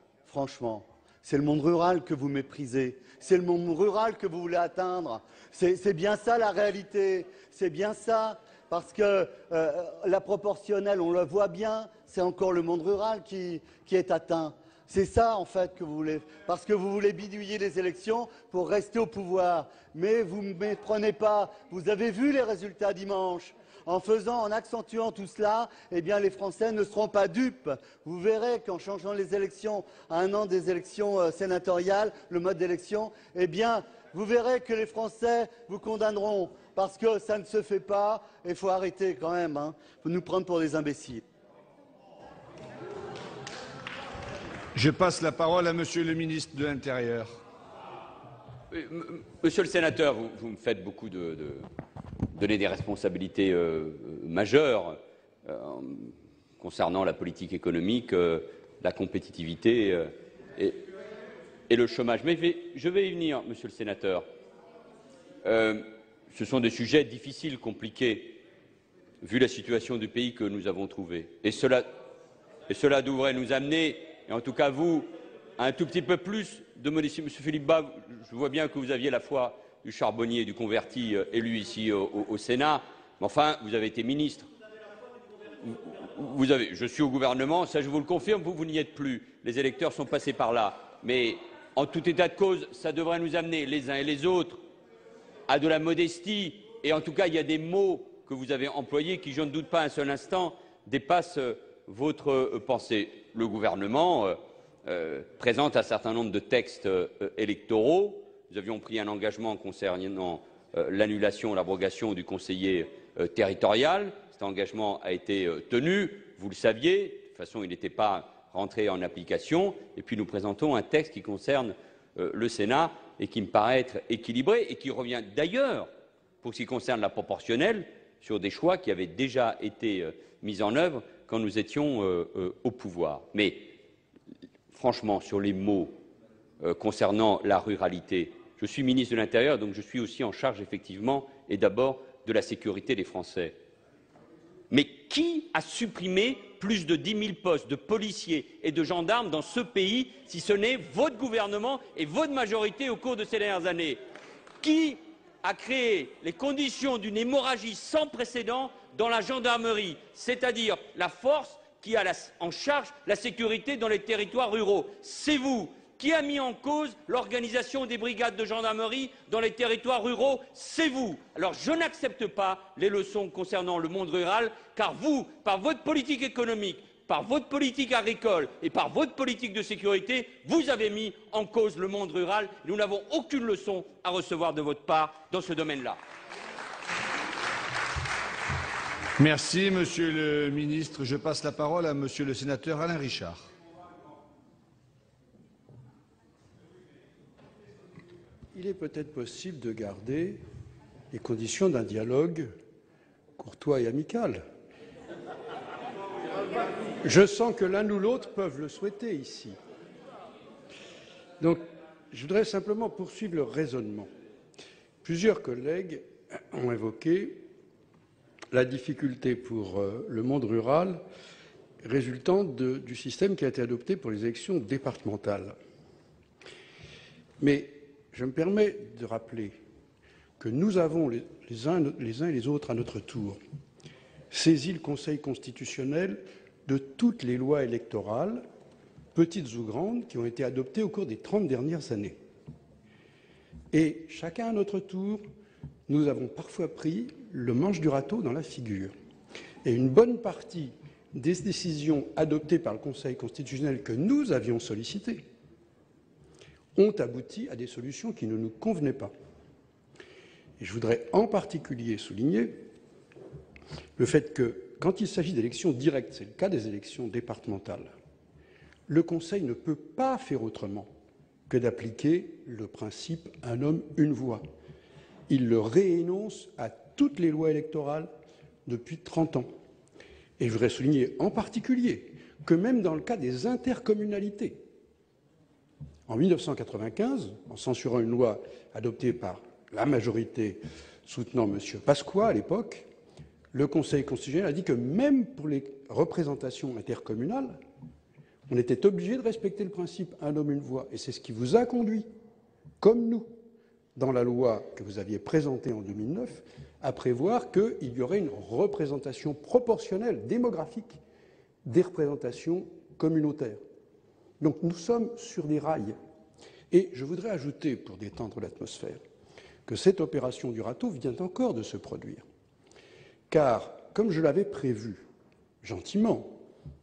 c'est le monde rural que vous méprisez. C'est le monde rural que vous voulez atteindre. C'est bien ça la réalité. C'est bien ça. Parce que la proportionnelle, on le voit bien, c'est encore le monde rural qui est atteint. C'est ça, en fait, que vous voulez. Parce que vous voulez bidouiller les élections pour rester au pouvoir. Mais vous ne me méprenez pas. Vous avez vu les résultats dimanche. En accentuant tout cela, eh bien, les Français ne seront pas dupes. Vous verrez qu'en changeant les élections à un an des élections sénatoriales, le mode d'élection, eh bien, vous verrez que les Français vous condamneront. Parce que ça ne se fait pas, et il faut arrêter quand même, hein. Il faut nous prendre pour des imbéciles. Je passe la parole à Monsieur le ministre de l'Intérieur. Monsieur le sénateur, vous me faites beaucoup donner des responsabilités majeures concernant la politique économique, la compétitivité et le chômage. Mais je vais y venir, monsieur le sénateur. Ce sont des sujets difficiles, compliqués, vu la situation du pays que nous avons trouvé. Et cela devrait nous amener, et en tout cas vous, à un tout petit peu plus de modestie. Monsieur Philippe Bas, je vois bien que vous aviez la foi du charbonnier et du converti élu ici au Sénat, mais enfin, vous avez été ministre. Je suis au gouvernement, ça je vous le confirme, vous n'y êtes plus. Les électeurs sont passés par là. Mais en tout état de cause, ça devrait nous amener les uns et les autres à de la modestie, et en tout cas, il y a des mots que vous avez employés qui, je ne doute pas un seul instant, dépassent votre pensée. Le gouvernement présente un certain nombre de textes électoraux. Nous avions pris un engagement concernant l'annulation, l'abrogation du conseiller territorial. Cet engagement a été tenu, vous le saviez, de toute façon, il n'était pas rentré en application. Et puis, nous présentons un texte qui concerne le Sénat et qui me paraît être équilibré et qui revient d'ailleurs, pour ce qui concerne la proportionnelle, sur des choix qui avaient déjà été mis en œuvre quand nous étions au pouvoir. Mais franchement, sur les mots concernant la ruralité, je suis ministre de l'Intérieur, donc je suis aussi en charge effectivement et d'abord de la sécurité des Français. Mais qui a supprimé plus de 10 000 postes de policiers et de gendarmes dans ce pays, si ce n'est votre gouvernement et votre majorité au cours de ces dernières années? Qui a créé les conditions d'une hémorragie sans précédent dans la gendarmerie, c'est-à-dire la force qui a en charge la sécurité dans les territoires ruraux? C'est vous. Qui a mis en cause l'organisation des brigades de gendarmerie dans les territoires ruraux? C'est vous. Alors je n'accepte pas les leçons concernant le monde rural, car vous, par votre politique économique, par votre politique agricole et par votre politique de sécurité, vous avez mis en cause le monde rural. Nous n'avons aucune leçon à recevoir de votre part dans ce domaine-là. Merci, Monsieur le ministre. Je passe la parole à Monsieur le sénateur Alain Richard. Il est peut-être possible de garder les conditions d'un dialogue courtois et amical. Je sens que l'un ou l'autre peuvent le souhaiter ici. Donc, je voudrais simplement poursuivre le raisonnement. Plusieurs collègues ont évoqué la difficulté pour le monde rural résultant du système qui a été adopté pour les élections départementales. Mais je me permets de rappeler que nous avons les uns et les autres à notre tour saisi le Conseil constitutionnel de toutes les lois électorales, petites ou grandes, qui ont été adoptées au cours des 30 dernières années. Et chacun à notre tour, nous avons parfois pris le manche du râteau dans la figure. Et une bonne partie des décisions adoptées par le Conseil constitutionnel que nous avions sollicitées ont abouti à des solutions qui ne nous convenaient pas. Et je voudrais en particulier souligner le fait que, quand il s'agit d'élections directes, c'est le cas des élections départementales, le Conseil ne peut pas faire autrement que d'appliquer le principe « un homme, une voix ». Il le réénonce à toutes les lois électorales depuis 30 ans. Et je voudrais souligner en particulier que même dans le cas des intercommunalités, en 1995, en censurant une loi adoptée par la majorité soutenant M. Pasqua à l'époque, le Conseil constitutionnel a dit que même pour les représentations intercommunales, on était obligé de respecter le principe « un homme, une voix ». Et c'est ce qui vous a conduit, comme nous, dans la loi que vous aviez présentée en 2009, à prévoir qu'il y aurait une représentation proportionnelle, démographique, des représentations communautaires. Donc nous sommes sur des rails. Et je voudrais ajouter, pour détendre l'atmosphère, que cette opération du râteau vient encore de se produire. Car, comme je l'avais prévu, gentiment,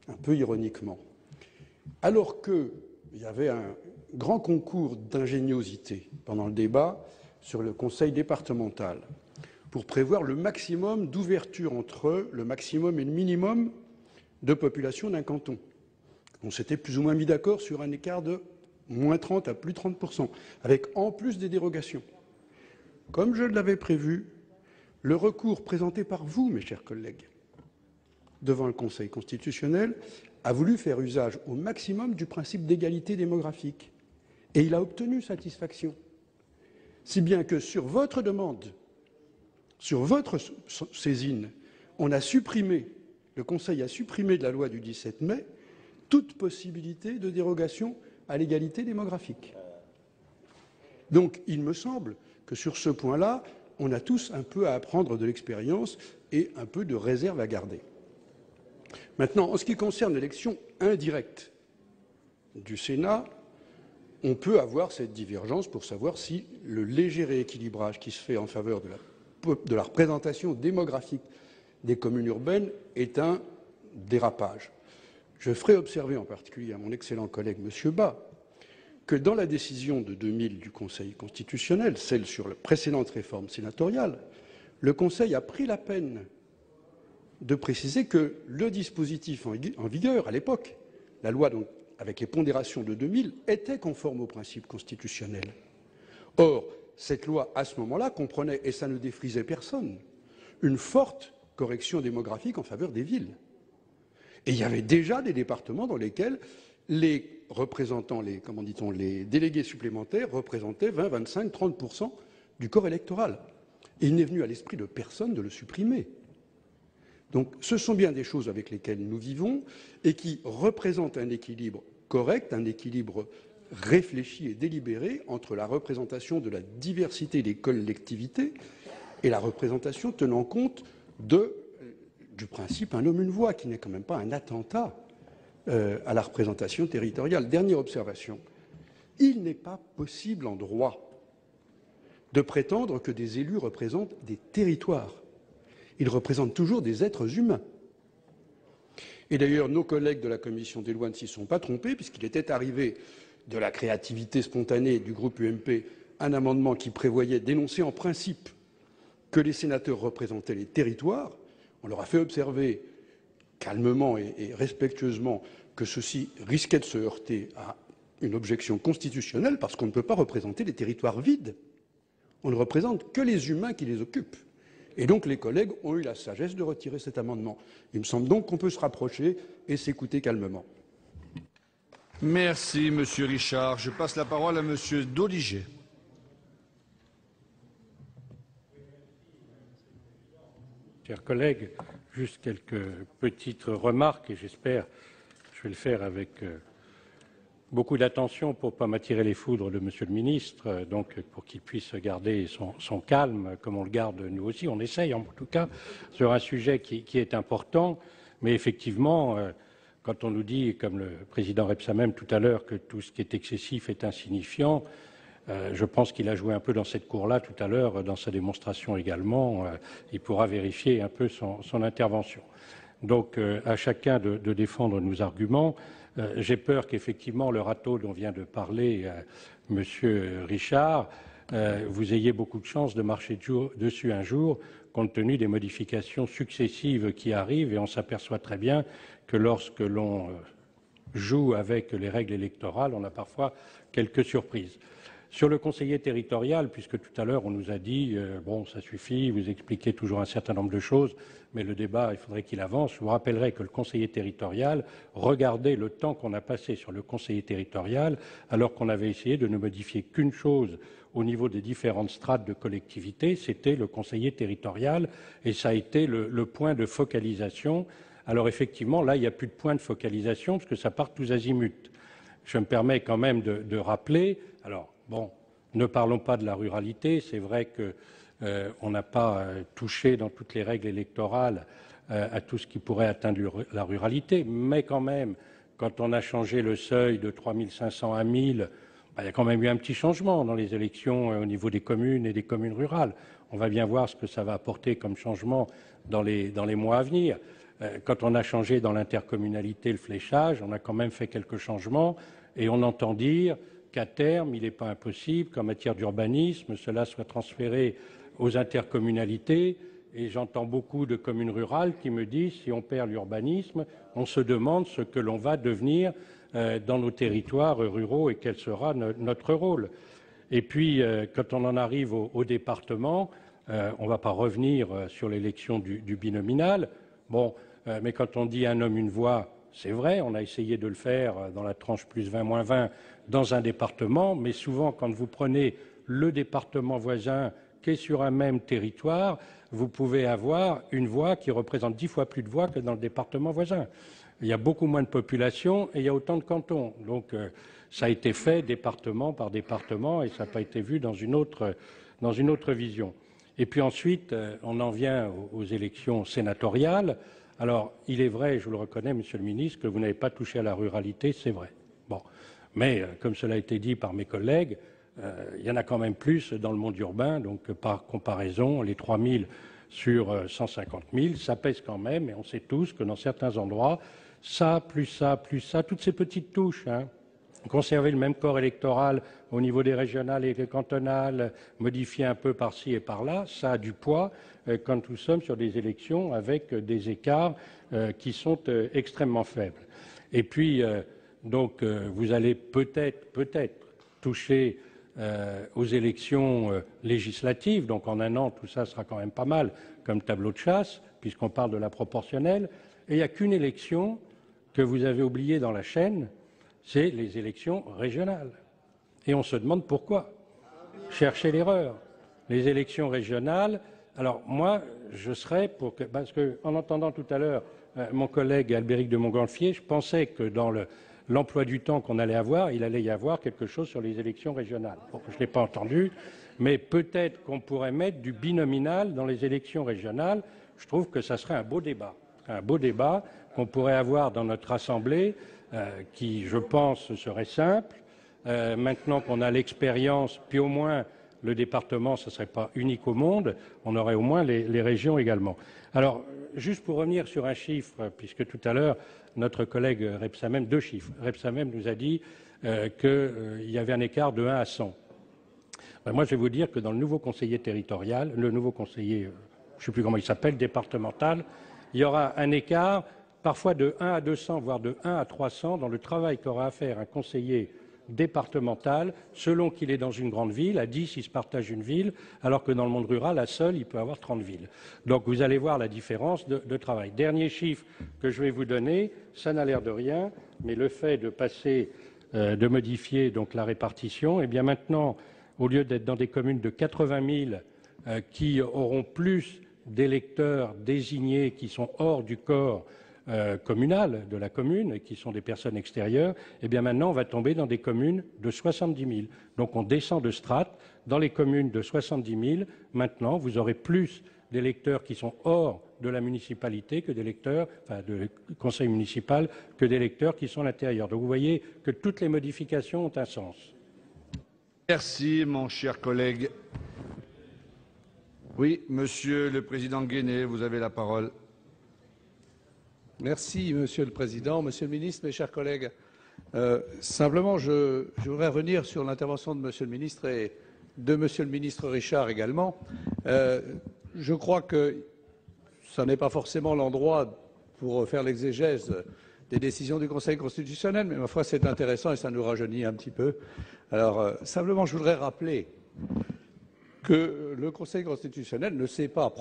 un peu ironiquement, alors qu'il y avait un grand concours d'ingéniosité pendant le débat sur le Conseil départemental pour prévoir le maximum d'ouverture entre le maximum et le minimum de population d'un canton. On s'était plus ou moins mis d'accord sur un écart de moins 30 à plus 30%, avec en plus des dérogations. Comme je l'avais prévu, le recours présenté par vous, mes chers collègues, devant le Conseil constitutionnel, a voulu faire usage au maximum du principe d'égalité démographique. Et il a obtenu satisfaction. Si bien que sur votre demande, sur votre saisine, le Conseil a supprimé de la loi du 17 mai toute possibilité de dérogation à l'égalité démographique. Donc, il me semble que sur ce point-là, on a tous un peu à apprendre de l'expérience et un peu de réserve à garder. Maintenant, en ce qui concerne l'élection indirecte du Sénat, on peut avoir cette divergence pour savoir si le léger rééquilibrage qui se fait en faveur de la représentation démographique des communes urbaines est un dérapage. Je ferai observer en particulier à mon excellent collègue M. Bas que dans la décision de 2000 du Conseil constitutionnel, celle sur la précédente réforme sénatoriale, le Conseil a pris la peine de préciser que le dispositif en vigueur à l'époque, la loi donc, avec les pondérations de 2000, était conforme aux principes constitutionnels. Or, cette loi, à ce moment-là, comprenait, et ça ne défrisait personne, une forte correction démographique en faveur des villes. Et il y avait déjà des départements dans lesquels les représentants, les délégués supplémentaires représentaient 20, 25, 30% du corps électoral. Et il n'est venu à l'esprit de personne de le supprimer. Donc ce sont bien des choses avec lesquelles nous vivons et qui représentent un équilibre correct, un équilibre réfléchi et délibéré entre la représentation de la diversité des collectivités et la représentation tenant compte du principe un homme, une voix, qui n'est quand même pas un attentat à la représentation territoriale. Dernière observation. Il n'est pas possible en droit de prétendre que des élus représentent des territoires. Ils représentent toujours des êtres humains. Et d'ailleurs, nos collègues de la commission des lois ne s'y sont pas trompés, puisqu'il était arrivé de la créativité spontanée du groupe UMP un amendement qui prévoyait d'énoncer en principe que les sénateurs représentaient les territoires. On leur a fait observer calmement et respectueusement que ceci risquait de se heurter à une objection constitutionnelle parce qu'on ne peut pas représenter les territoires vides. On ne représente que les humains qui les occupent. Et donc les collègues ont eu la sagesse de retirer cet amendement. Il me semble donc qu'on peut se rapprocher et s'écouter calmement. Merci, Monsieur Richard. Je passe la parole à Monsieur Doligé. Chers collègues, juste quelques petites remarques et j'espère, je vais le faire avec beaucoup d'attention pour ne pas m'attirer les foudres de Monsieur le ministre, donc pour qu'il puisse garder son calme comme on le garde nous aussi. On essaye en tout cas sur un sujet qui est important, mais effectivement, quand on nous dit, comme le président Rebsamen tout à l'heure, que tout ce qui est excessif est insignifiant, je pense qu'il a joué un peu dans cette cour-là tout à l'heure, dans sa démonstration également. Il pourra vérifier un peu son intervention. Donc, à chacun de défendre nos arguments. J'ai peur qu'effectivement, le râteau dont vient de parler Monsieur Richard, vous ayez beaucoup de chance de marcher dessus un jour, compte tenu des modifications successives qui arrivent. Et on s'aperçoit très bien que lorsque l'on joue avec les règles électorales, on a parfois quelques surprises. Sur le conseiller territorial, puisque tout à l'heure on nous a dit bon, ça suffit, vous expliquez toujours un certain nombre de choses, mais le débat, il faudrait qu'il avance. Je vous rappellerai que le conseiller territorial, regardez le temps qu'on a passé sur le conseiller territorial, alors qu'on avait essayé de ne modifier qu'une chose au niveau des différentes strates de collectivité, c'était le conseiller territorial, et ça a été le point de focalisation. Alors effectivement, là, il n'y a plus de point de focalisation, parce que ça part tous azimuts. Je me permets quand même de rappeler, alors, bon, ne parlons pas de la ruralité. C'est vrai qu'on n'a pas touché dans toutes les règles électorales à tout ce qui pourrait atteindre la ruralité, mais quand même, quand on a changé le seuil de 3 500 à 1 000, il y a quand même eu un petit changement dans les élections au niveau des communes et des communes rurales. On va bien voir ce que ça va apporter comme changement dans les mois à venir. Quand on a changé dans l'intercommunalité le fléchage, on a quand même fait quelques changements et on entend dire qu'à terme, il n'est pas impossible qu'en matière d'urbanisme, cela soit transféré aux intercommunalités. Et j'entends beaucoup de communes rurales qui me disent si on perd l'urbanisme, on se demande ce que l'on va devenir dans nos territoires ruraux et quel sera notre rôle. Et puis, quand on en arrive au département, on ne va pas revenir sur l'élection du binominal. Bon, mais quand on dit un homme, une voix, c'est vrai, on a essayé de le faire dans la tranche plus 20, moins 20 dans un département, mais souvent, quand vous prenez le département voisin qui est sur un même territoire, vous pouvez avoir une voix qui représente 10 fois plus de voix que dans le département voisin. Il y a beaucoup moins de population et il y a autant de cantons. Donc, ça a été fait département par département et ça n'a pas été vu dans une autre vision. Et puis ensuite, on en vient aux élections sénatoriales. Alors, il est vrai, je le reconnais, Monsieur le ministre, que vous n'avez pas touché à la ruralité, c'est vrai. Bon. Mais, comme cela a été dit par mes collègues, il y en a quand même plus dans le monde urbain. Donc, par comparaison, les 3 000 sur 150 000, ça pèse quand même. Et on sait tous que dans certains endroits, ça, plus ça, toutes ces petites touches, hein, conserver le même corps électoral au niveau des régionales et des cantonales, modifier un peu par-ci et par-là, ça a du poids quand nous sommes sur des élections avec des écarts qui sont extrêmement faibles. Et puis, donc, vous allez peut-être toucher aux élections législatives. Donc, en un an, tout ça sera quand même pas mal comme tableau de chasse, puisqu'on parle de la proportionnelle. Et il n'y a qu'une élection que vous avez oubliée dans la chaîne, c'est les élections régionales. Et on se demande pourquoi. Cherchez l'erreur. Les élections régionales, alors moi, je serais pour que, parce qu'en entendant tout à l'heure mon collègue Albéric de Montgolfier, je pensais que dans l'emploi du temps qu'on allait avoir, il allait y avoir quelque chose sur les élections régionales. Bon, je ne l'ai pas entendu, mais peut-être qu'on pourrait mettre du binominal dans les élections régionales. Je trouve que ça serait un beau débat qu'on pourrait avoir dans notre Assemblée, qui, je pense, serait simple. Maintenant qu'on a l'expérience, puis au moins le département, ce ne serait pas unique au monde, on aurait au moins les régions également. Alors, juste pour revenir sur un chiffre, puisque tout à l'heure, notre collègue Rebsamen, 2 chiffres, Rebsamen nous a dit qu'il y avait un écart de 1 à 100. Ben, moi, je vais vous dire que dans le nouveau conseiller territorial, le nouveau conseiller, je ne sais plus comment il s'appelle, départemental, il y aura un écart parfois de 1 à 200, voire de 1 à 300 dans le travail qu'aura à faire un conseiller départemental, selon qu'il est dans une grande ville. À 10, il se partage une ville, alors que dans le monde rural, à seul, il peut avoir 30 villes. Donc vous allez voir la différence de travail. Dernier chiffre que je vais vous donner, ça n'a l'air de rien, mais le fait de passer, de modifier donc la répartition, eh bien maintenant, au lieu d'être dans des communes de 80 000 qui auront plus d'électeurs désignés qui sont hors du corps communal de la commune et qui sont des personnes extérieures, eh bien maintenant on va tomber dans des communes de 70 000. Donc on descend de strate. Dans les communes de 70 000, maintenant vous aurez plus d'électeurs qui sont hors de la municipalité que d'électeurs, enfin du conseil municipal, que d'électeurs qui sont à l'intérieur. Donc vous voyez que toutes les modifications ont un sens. Merci, mon cher collègue. Oui, Monsieur le Président Guéné, vous avez la parole. Merci, Monsieur le Président. Monsieur le Ministre, mes chers collègues, simplement, je voudrais revenir sur l'intervention de Monsieur le Ministre et de Monsieur le Ministre Richard également. Je crois que ce n'est pas forcément l'endroit pour faire l'exégèse des décisions du Conseil constitutionnel, mais ma foi, c'est intéressant et ça nous rajeunit un petit peu. Alors, simplement, je voudrais rappeler que le Conseil constitutionnel ne s'est pas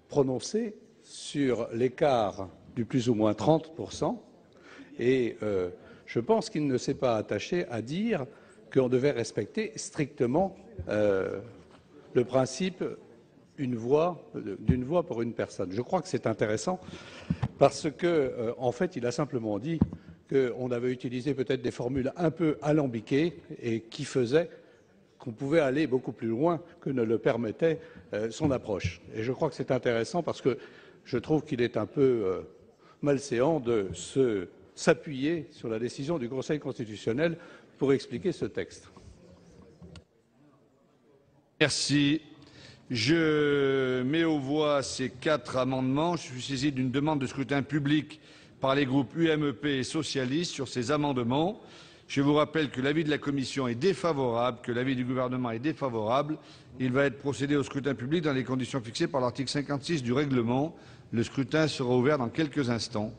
prononcé sur l'écart du plus ou moins 30%, et je pense qu'il ne s'est pas attaché à dire qu'on devait respecter strictement le principe d'une voix pour une personne. Je crois que c'est intéressant parce que, en fait, il a simplement dit qu'on avait utilisé peut-être des formules un peu alambiquées et qui faisaient qu'on pouvait aller beaucoup plus loin que ne le permettait son approche. Et je crois que c'est intéressant parce que je trouve qu'il est un peu malséant de s'appuyer sur la décision du Conseil constitutionnel pour expliquer ce texte. Merci. Je mets aux voix ces 4 amendements. Je suis saisi d'une demande de scrutin public par les groupes UMP et socialistes sur ces amendements. Je vous rappelle que l'avis de la Commission est défavorable, que l'avis du Gouvernement est défavorable. Il va être procédé au scrutin public dans les conditions fixées par l'article 56 du règlement. Le scrutin sera ouvert dans quelques instants.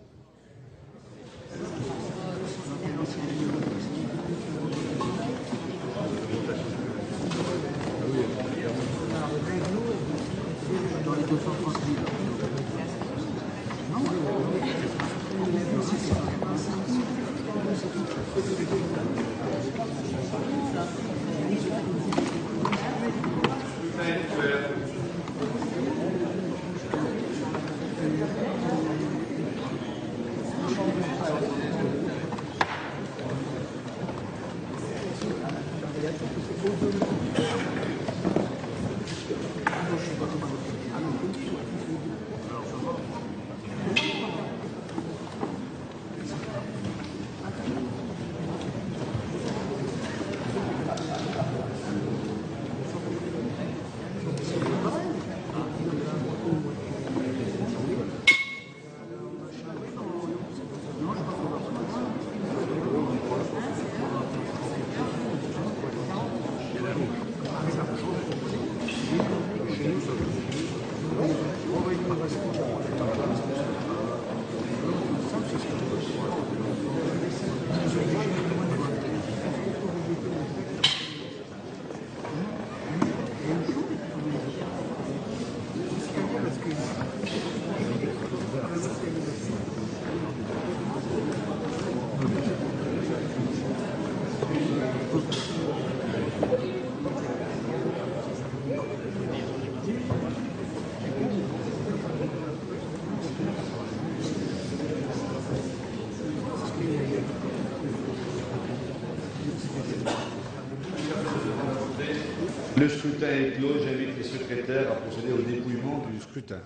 Le scrutin est clos. J'invite les secrétaires à procéder au dépouillement du scrutin.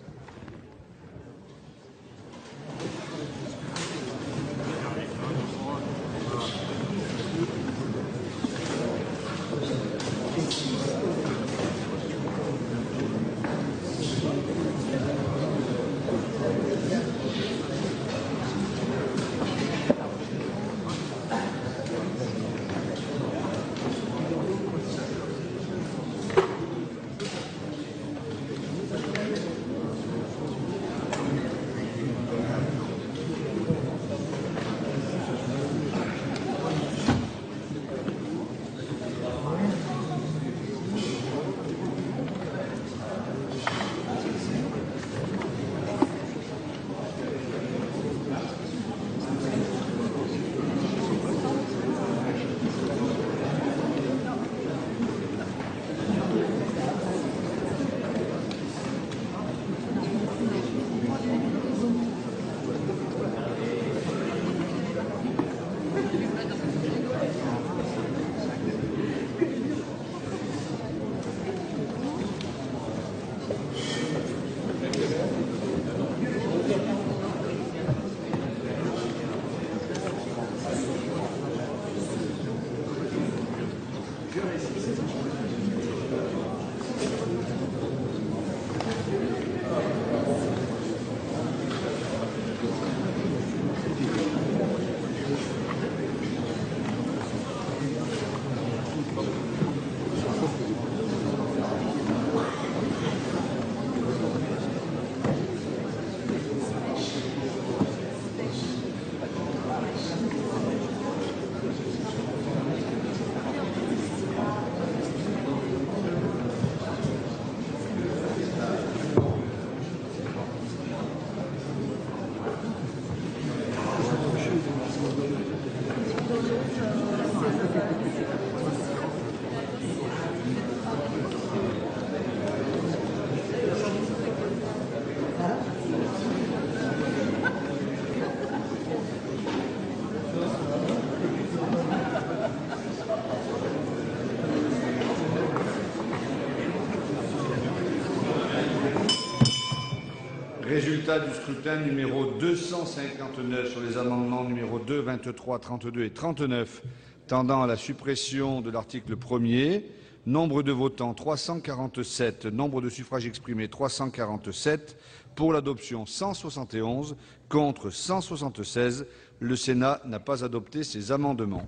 Résultat du scrutin numéro 259 sur les amendements numéros 2, 23, 32 et 39 tendant à la suppression de l'article 1er. Nombre de votants 347, nombre de suffrages exprimés 347, pour l'adoption 171, contre 176. Le Sénat n'a pas adopté ces amendements.